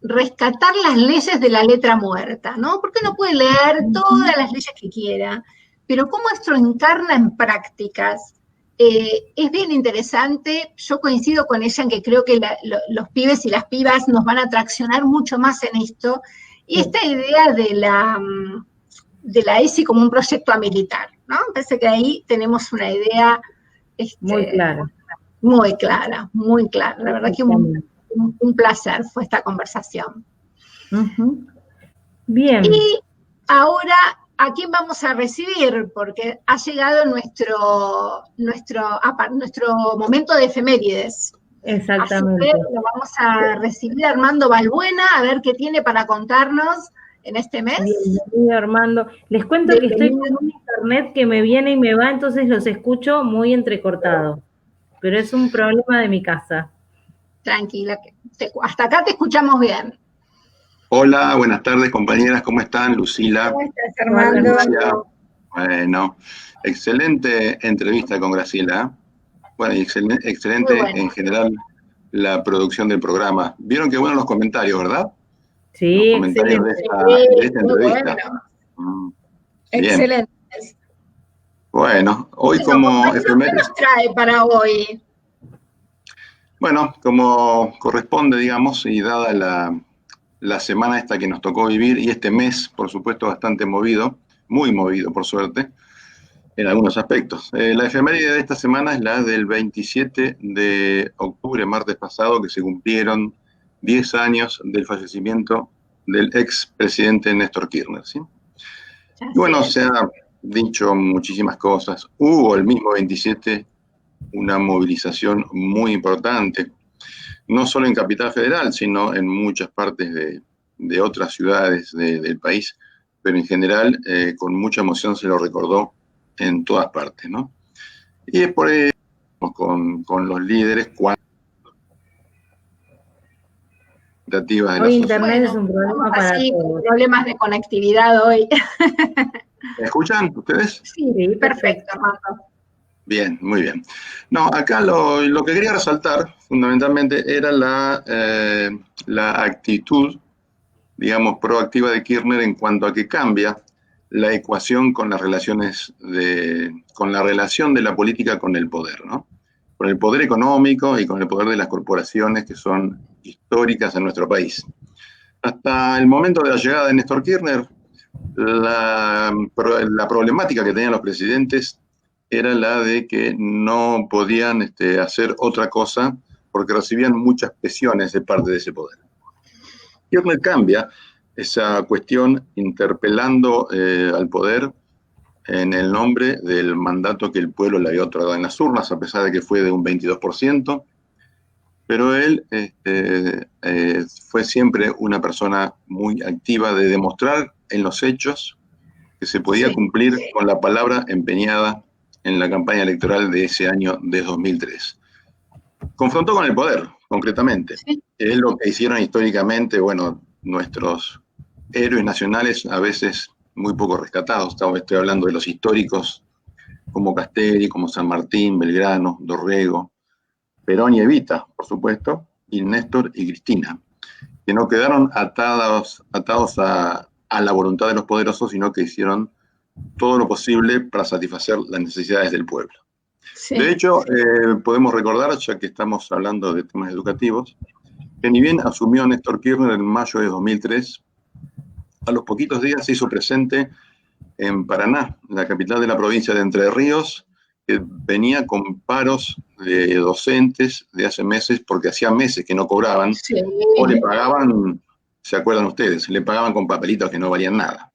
rescatar las leyes de la letra muerta, ¿no? Porque uno puede leer todas las leyes que quiera, pero cómo esto encarna en prácticas. Es bien interesante, yo coincido con ella en que creo que los pibes y las pibas nos van a traccionar mucho más en esto, y esta idea de la ESI como un proyecto militar, ¿no? Me parece que ahí tenemos una idea muy clara. Muy clara, muy clara. La verdad que un placer fue esta conversación. Bien. Y ahora, ¿a quién vamos a recibir? Porque ha llegado nuestro momento de efemérides. Exactamente. Así que lo vamos a recibir a Armando Balbuena, a ver qué tiene para contarnos en este mes. Bienvenido, Armando. Les cuento que estoy con un internet que me viene y me va, entonces los escucho muy entrecortados. Pero es un problema de mi casa. Tranquila, hasta acá te escuchamos bien. Hola, buenas tardes compañeras, ¿cómo están? Lucila. ¿Cómo estás, Armando? Bueno, excelente entrevista con Graciela. Bueno, y excelente en general la producción del programa. Vieron qué buenos los comentarios, ¿verdad? Sí, los comentarios de esta entrevista. Bueno. Excelente. Bueno, hoy como efemérides. ¿Qué nos trae para hoy? Bueno, como corresponde, digamos, y dada la semana esta que nos tocó vivir, y este mes, por supuesto, bastante movido, muy movido, por suerte, en algunos aspectos. La efeméride de esta semana es la del 27 de octubre, martes pasado, que se cumplieron 10 años del fallecimiento del expresidente Néstor Kirchner, ¿sí? Y bueno, se ha dicho muchísimas cosas. Hubo el mismo 27 una movilización muy importante, no solo en Capital Federal, sino en muchas partes de otras ciudades del país, pero en general con mucha emoción se lo recordó en todas partes, ¿no? Y es por eso con los líderes cuantitativas de la Hoy sociedad. Internet es un problema para Así, todos. problemas de conectividad hoy. ¿Me escuchan ustedes? Sí, Sí, perfecto, Armando. Bien, muy bien. No, acá lo que quería resaltar fundamentalmente era la actitud, digamos, proactiva de Kirchner en cuanto a que cambia la ecuación con las relaciones con la relación de la política con el poder, ¿no? Con el poder económico y con el poder de las corporaciones que son históricas en nuestro país. Hasta el momento de la llegada de Néstor Kirchner, la problemática que tenían los presidentes era la de que no podían hacer otra cosa porque recibían muchas presiones de parte de ese poder. Kirchner cambia esa cuestión interpelando al poder en el nombre del mandato que el pueblo le había otorgado en las urnas, a pesar de que fue de un 22%, pero él fue siempre una persona muy activa de demostrar en los hechos que se podía cumplir con la palabra empeñada en la campaña electoral de ese año de 2003. Confrontó con el poder, concretamente. Es lo que hicieron históricamente, bueno, nuestros héroes nacionales, a veces muy poco rescatados. Estoy hablando de los históricos como Castelli, como San Martín, Belgrano, Dorrego, Perón y Evita, por supuesto, y Néstor y Cristina, que no quedaron atados a la voluntad de los poderosos, sino que hicieron todo lo posible para satisfacer las necesidades del pueblo. Sí. De hecho, podemos recordar, ya que estamos hablando de temas educativos, que ni bien asumió Néstor Kirchner en mayo de 2003, a los poquitos días se hizo presente en Paraná, la capital de la provincia de Entre Ríos, que venía con paros de docentes de hace meses, porque hacía meses que no cobraban, o le pagaban, ¿se acuerdan ustedes? Le pagaban con papelitos que no valían nada.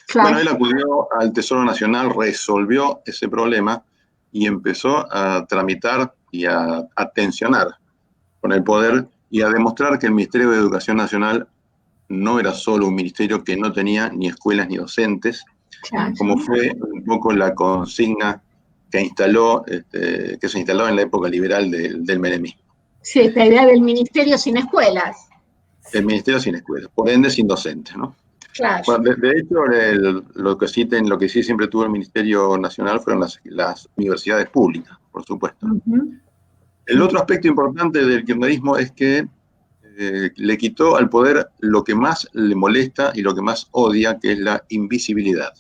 Claro. Bueno, él acudió al Tesoro Nacional, resolvió ese problema y empezó a tramitar y a tensionar con el poder y a demostrar que el Ministerio de Educación Nacional no era solo un ministerio que no tenía ni escuelas ni docentes, claro, como fue un poco la consigna que se instaló en la época liberal del menemismo. Sí, esta idea del ministerio sin escuelas. El ministerio sin escuelas, por ende sin docentes, ¿no? Claro. Bueno, de hecho, lo que sí siempre tuvo el Ministerio Nacional fueron las universidades públicas, por supuesto. El otro aspecto importante del kirchnerismo es que le quitó al poder lo que más le molesta y lo que más odia, que es la invisibilidad.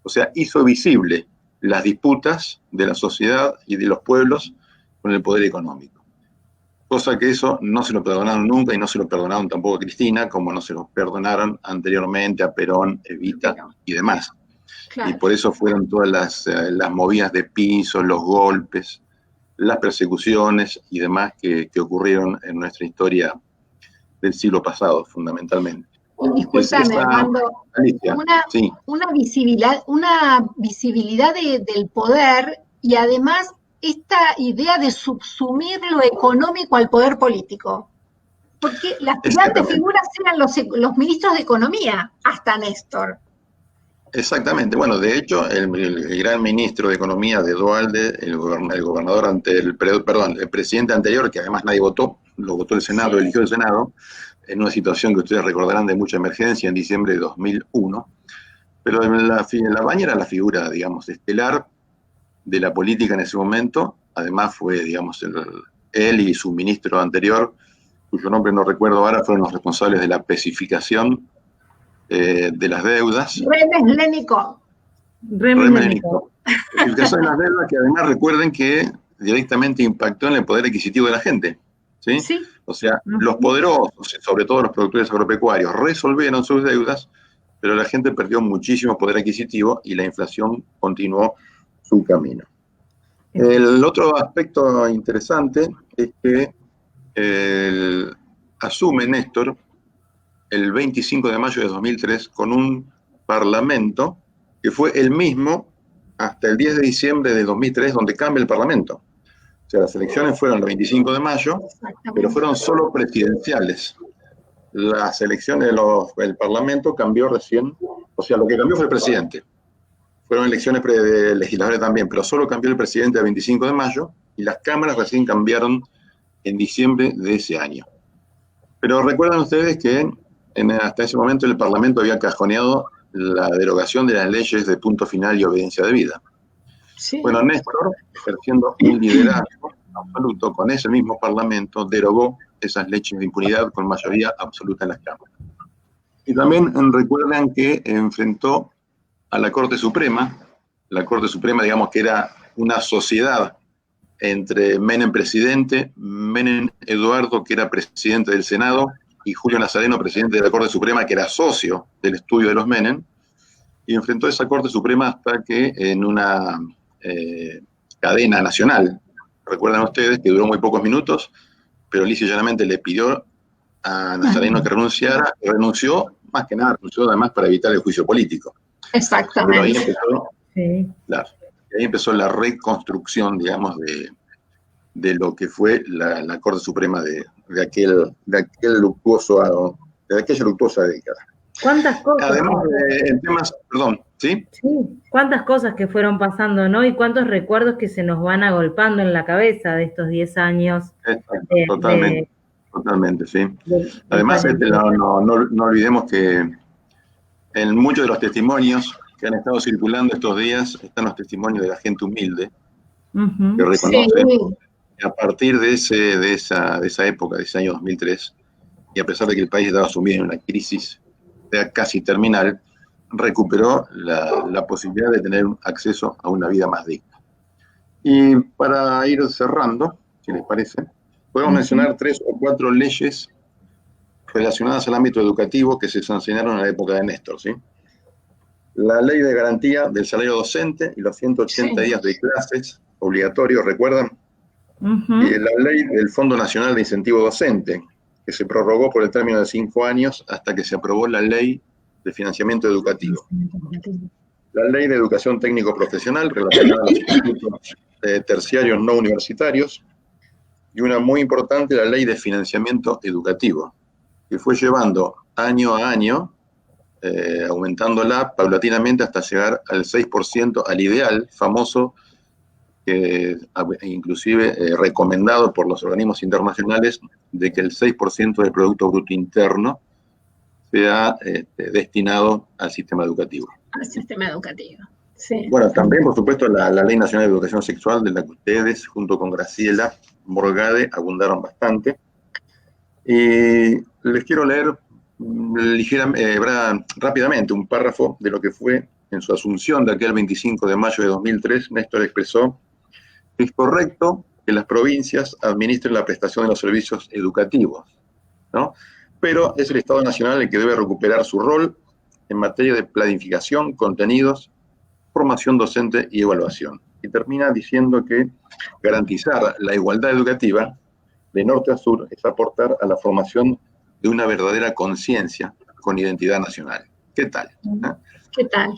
O sea, hizo visible las disputas de la sociedad y de los pueblos con el poder económico. Cosa que eso no se lo perdonaron nunca y no se lo perdonaron tampoco a Cristina, como no se lo perdonaron anteriormente a Perón, Evita y demás. Claro. Y por eso fueron todas las movidas de pisos, los golpes, las persecuciones y demás que ocurrieron en nuestra historia del siglo pasado, fundamentalmente. Y discúlpame, Armando, una visibilidad del poder y además esta idea de subsumir lo económico al poder polítiro. Porque las grandes figuras eran los ministros de Economía, hasta Néstor. Exactamente. Bueno, de hecho, el gran ministro de Economía de Duhalde, el gobernador el presidente anterior, que además nadie votó, lo votó el Senado, eligió el Senado, en una situación que ustedes recordarán de mucha emergencia en diciembre de 2001, pero la Baña era la figura, digamos, estelar de la política en ese momento. Además fue, digamos, él y su ministro anterior, cuyo nombre no recuerdo ahora, fueron los responsables de la especificación de las deudas. Remes Lénico. Especificación de las deudas que además recuerden que directamente impactó en el poder adquisitivo de la gente. ¿Sí? Sí. O sea, los poderosos, sobre todo los productores agropecuarios, resolvieron sus deudas, pero la gente perdió muchísimo poder adquisitivo y la inflación continuó su camino. El otro aspecto interesante es que asume Néstor el 25 de mayo de 2003 con un parlamento que fue el mismo hasta el 10 de diciembre de 2003, donde cambia el parlamento. O sea, las elecciones fueron el 25 de mayo, pero fueron solo presidenciales. las elecciones del Parlamento cambió recién, o sea, lo que cambió fue el presidente. Fueron elecciones de legisladores también, pero solo cambió el presidente el 25 de mayo y las cámaras recién cambiaron en diciembre de ese año. Pero recuerdan ustedes que hasta ese momento el Parlamento había cajoneado la derogación de las leyes de punto final y obediencia debida. Sí. Bueno, Néstor, ejerciendo un liderazgo absoluto con ese mismo Parlamento, derogó esas leyes de impunidad con mayoría absoluta en las cámaras. Y también recuerdan que enfrentó a la Corte Suprema, digamos que era una sociedad entre Menem presidente, Menem Eduardo, que era presidente del Senado, y Julio Nazareno, presidente de la Corte Suprema, que era socio del estudio de los Menem, y enfrentó esa Corte Suprema hasta que en una cadena nacional, recuerdan ustedes que duró muy pocos minutos, pero lisa y llanamente le pidió a Nazareno que renunciara, y renunció, más que nada, renunció además para evitar el juicio político. Exactamente. Pero ahí empezó, Sí. claro, ahí empezó la reconstrucción, digamos, de lo que fue la Corte Suprema de aquella luctuosa década. ¿Cuántas cosas? Además, en temas, perdón, ¿sí? Sí, cuántas cosas que fueron pasando, ¿no? Y cuántos recuerdos que se nos van agolpando en la cabeza de estos 10 años. Exacto, totalmente, sí. Además, no olvidemos que en muchos de los testimonios que han estado circulando estos días están los testimonios de la gente humilde, que reconoce, a partir de esa época, de ese año 2003, y a pesar de que el país estaba sumido en una crisis casi terminal, recuperó la posibilidad de tener acceso a una vida más digna. Y para ir cerrando, si les parece, podemos mencionar 3 o 4 leyes relacionadas al ámbito educativo que se sancionaron en la época de Néstor, ¿sí? La ley de garantía del salario docente y los 180 días de clases obligatorios, ¿recuerdan? Y la ley del Fondo Nacional de Incentivo Docente, que se prorrogó por el término de 5 años hasta que se aprobó la ley de financiamiento educativo. La ley de educación técnico profesional relacionada a los institutos terciarios no universitarios, y una muy importante, la ley de financiamiento educativo, que fue llevando año a año, aumentándola paulatinamente hasta llegar al 6%, al ideal famoso, inclusive recomendado por los organismos internacionales, de que el 6% del Producto Bruto Interno sea destinado al sistema educativo. Al sistema educativo, sí. Bueno, también, por supuesto, la Ley Nacional de Educación Sexual, de la que ustedes, junto con Graciela Morgade, abundaron bastante. Y les quiero leer rápidamente un párrafo de lo que fue en su asunción de aquel 25 de mayo de 2003. Néstor expresó: es correcto que las provincias administren la prestación de los servicios educativos, ¿no? Pero es el Estado Nacional el que debe recuperar su rol en materia de planificación, contenidos, formación docente y evaluación. Y termina diciendo que garantizar la igualdad educativa de norte a sur es aportar a la formación de una verdadera conciencia con identidad nacional. ¿Qué tal? ¿Qué tal?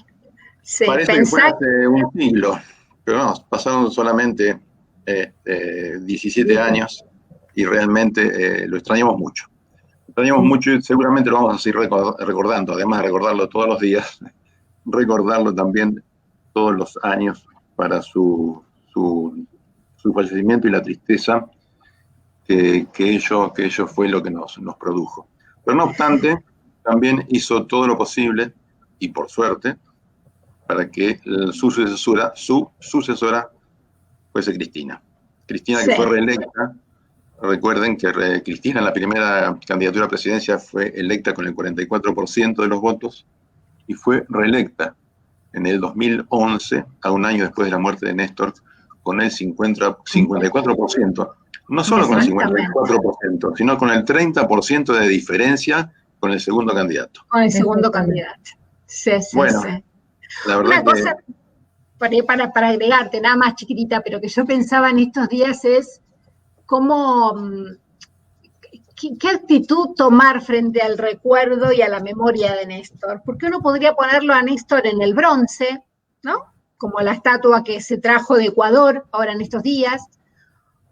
Sí, parece que fue hace un siglo, pero no, pasaron solamente 17 años y realmente lo extrañamos mucho. Extrañamos mucho y seguramente lo vamos a seguir recordando, además de recordarlo todos los días, recordarlo también todos los años para su fallecimiento y la tristeza que ello fue lo que nos produjo. Pero no obstante, también hizo todo lo posible, y por suerte, para que su sucesora fuese Cristina. Cristina, que fue reelecta. Recuerden que Cristina en la primera candidatura a presidencia fue electa con el 44% de los votos y fue reelecta en el 2011, a un año después de la muerte de Néstor, con el 54%. No solo con el 54%, sino con el 30% de diferencia con el segundo candidato. Con el segundo candidato. Sí, bueno, sí. La verdad una cosa, para agregarte, nada más chiquitita, pero que yo pensaba en estos días es cómo, qué actitud tomar frente al recuerdo y a la memoria de Néstor. Porque uno podría ponerlo a Néstor en el bronce, ¿no? Como la estatua que se trajo de Ecuador ahora en estos días,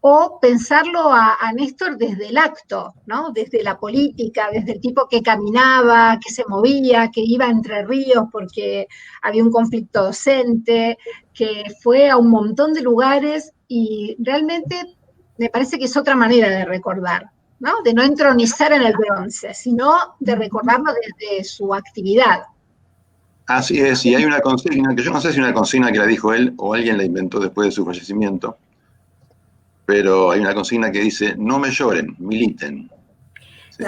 o pensarlo a Néstor desde el acto, ¿no? Desde la política, desde el tipo que caminaba, que se movía, que iba a Entre Ríos porque había un conflicto docente, que fue a un montón de lugares y realmente me parece que es otra manera de recordar, ¿no? De no entronizar en el bronce, sino de recordarlo desde su actividad. Así es, y hay una consigna, que yo no sé si una consigna que la dijo él o alguien la inventó después de su fallecimiento, pero hay una consigna que dice, no me lloren, militen.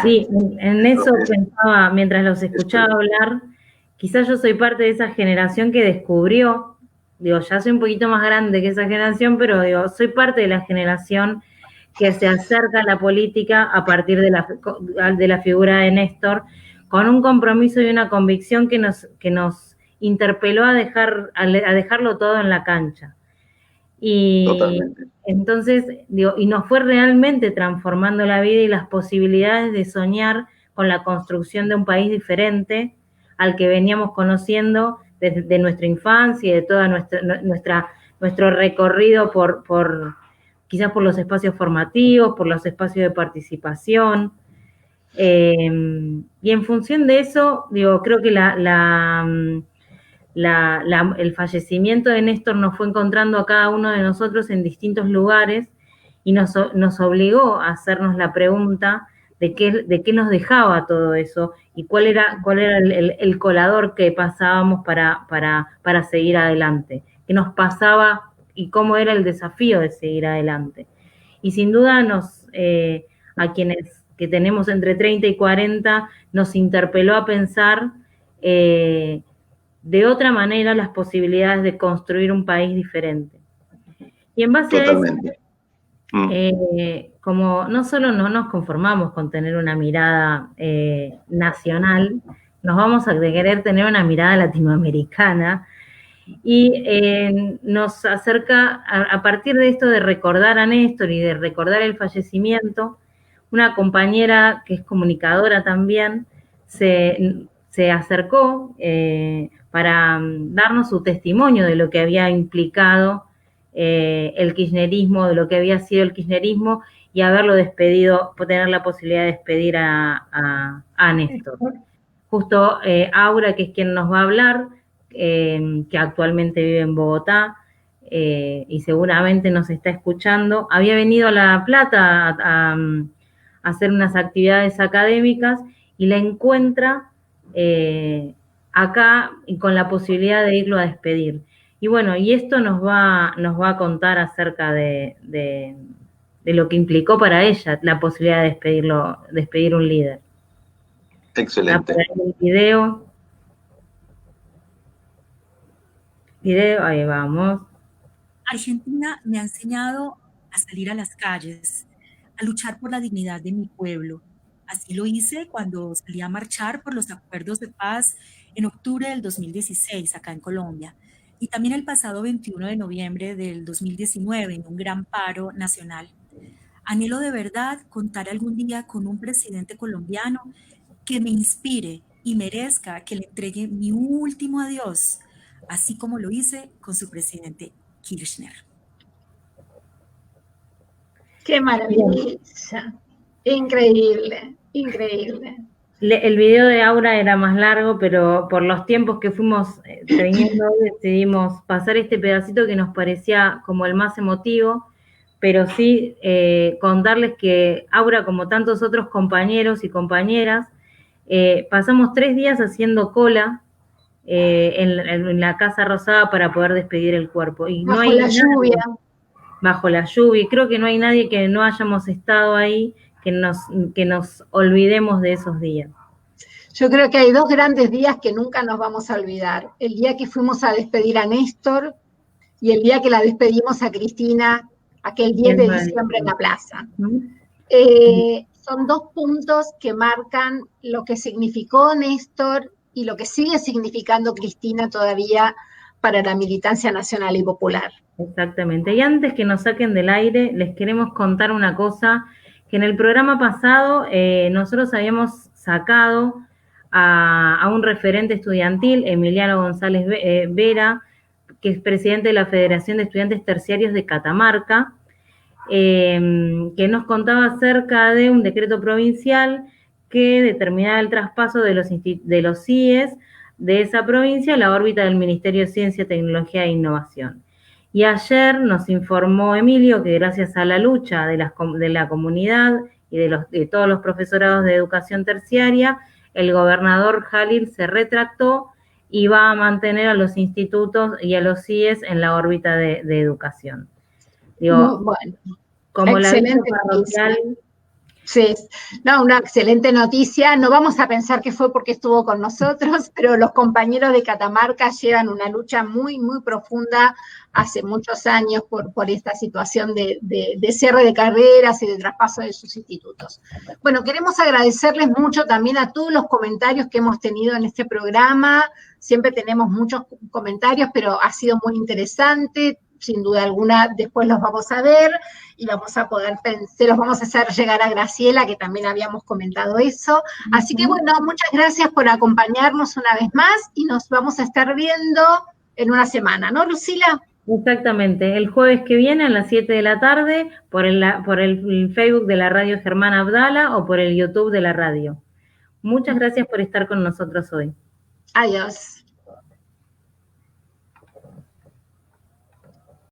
Sí, en eso pensaba, mientras los escuchaba hablar, quizás yo soy parte de esa generación que descubrió, digo, ya soy un poquito más grande que esa generación, pero digo, soy parte de la generación que se acerca a la política a partir de la figura de Néstor, con un compromiso y una convicción que nos interpeló a dejarlo todo en la cancha. Y Totalmente. entonces, digo, y nos fue realmente transformando la vida y las posibilidades de soñar con la construcción de un país diferente al que veníamos conociendo desde nuestra infancia y de todo nuestro recorrido quizás por los espacios formativos, por los espacios de participación. Y en función de eso, digo, creo que el fallecimiento de Néstor nos fue encontrando a cada uno de nosotros en distintos lugares y nos obligó a hacernos la pregunta de qué nos dejaba todo eso y cuál era el colador que pasábamos para seguir adelante, qué nos pasaba y cómo era el desafío de seguir adelante. Y sin duda a quienes que tenemos entre 30 y 40 nos interpeló a pensar de otra manera las posibilidades de construir un país diferente. Y en base Totalmente. a eso, como no solo no nos conformamos con tener una mirada nacional, nos vamos a querer tener una mirada latinoamericana y nos acerca, a partir de esto de recordar a Néstor y de recordar el fallecimiento, una compañera que es comunicadora también se acercó para darnos su testimonio de lo que había implicado el kirchnerismo, de lo que había sido el kirchnerismo y haberlo despedido, tener la posibilidad de despedir a Néstor. Justo Aura, que es quien nos va a hablar, que actualmente vive en Bogotá y seguramente nos está escuchando, había venido a La Plata a hacer unas actividades académicas y la encuentra acá y con la posibilidad de irlo a despedir. Y bueno, y esto nos va a contar acerca de lo que implicó para ella la posibilidad de despedir un líder. Excelente. El video, ahí vamos. Argentina me ha enseñado a salir a las calles, a luchar por la dignidad de mi pueblo. Así lo hice cuando salí a marchar por los acuerdos de paz en octubre del 2016 acá en Colombia y también el pasado 21 de noviembre del 2019 en un gran paro nacional. Anhelo de verdad contar algún día con un presidente colombiano que me inspire y merezca que le entregue mi último adiós, así como lo hice con su presidente Kirchner. ¡Qué maravilla! Increíble, increíble. El video de Aura era más largo, pero por los tiempos que fuimos teniendo decidimos pasar este pedacito que nos parecía como el más emotivo, pero sí contarles que Aura, como tantos otros compañeros y compañeras, pasamos 3 días haciendo cola en la Casa Rosada para poder despedir el cuerpo. Y bajo la lluvia. Bajo la lluvia. Y creo que no hay nadie que no hayamos estado ahí que nos olvidemos de esos días. Yo creo que hay 2 grandes días que nunca nos vamos a olvidar. El día que fuimos a despedir a Néstor y el día que la despedimos a Cristina, aquel 10 de diciembre en la plaza. Son 2 puntos que marcan lo que significó Néstor y lo que sigue significando Cristina todavía para la militancia nacional y popular. Exactamente. Y antes que nos saquen del aire, les queremos contar una cosa, que en el programa pasado nosotros habíamos sacado a un referente estudiantil, Emiliano González Vera, que es presidente de la Federación de Estudiantes Terciarios de Catamarca, que nos contaba acerca de un decreto provincial que determinaba el traspaso de los CIES de esa provincia a la órbita del Ministerio de Ciencia, Tecnología e Innovación. Y ayer nos informó Emilio que gracias a la lucha de la comunidad y de todos los profesorados de educación terciaria, el gobernador Jalil se retractó y va a mantener a los institutos y a los CIES en la órbita de educación. Digo, bueno, como excelente la parroquial. Sí, no, una excelente noticia. No vamos a pensar que fue porque estuvo con nosotros, pero los compañeros de Catamarca llevan una lucha muy, muy profunda hace muchos años por esta situación de cierre de carreras y de traspaso de sus institutos. Bueno, queremos agradecerles mucho también a todos los comentarios que hemos tenido en este programa. Siempre tenemos muchos comentarios, pero ha sido muy interesante. Sin duda alguna, después los vamos a ver y vamos a poder, se los vamos a hacer llegar a Graciela, que también habíamos comentado eso. Así que bueno, muchas gracias por acompañarnos una vez más y nos vamos a estar viendo en una semana, ¿no, Lucila? Exactamente, el jueves que viene a las 7 de la tarde por el Facebook de la radio Germán Abdala o por el YouTube de la radio. Muchas gracias por estar con nosotros hoy. Adiós.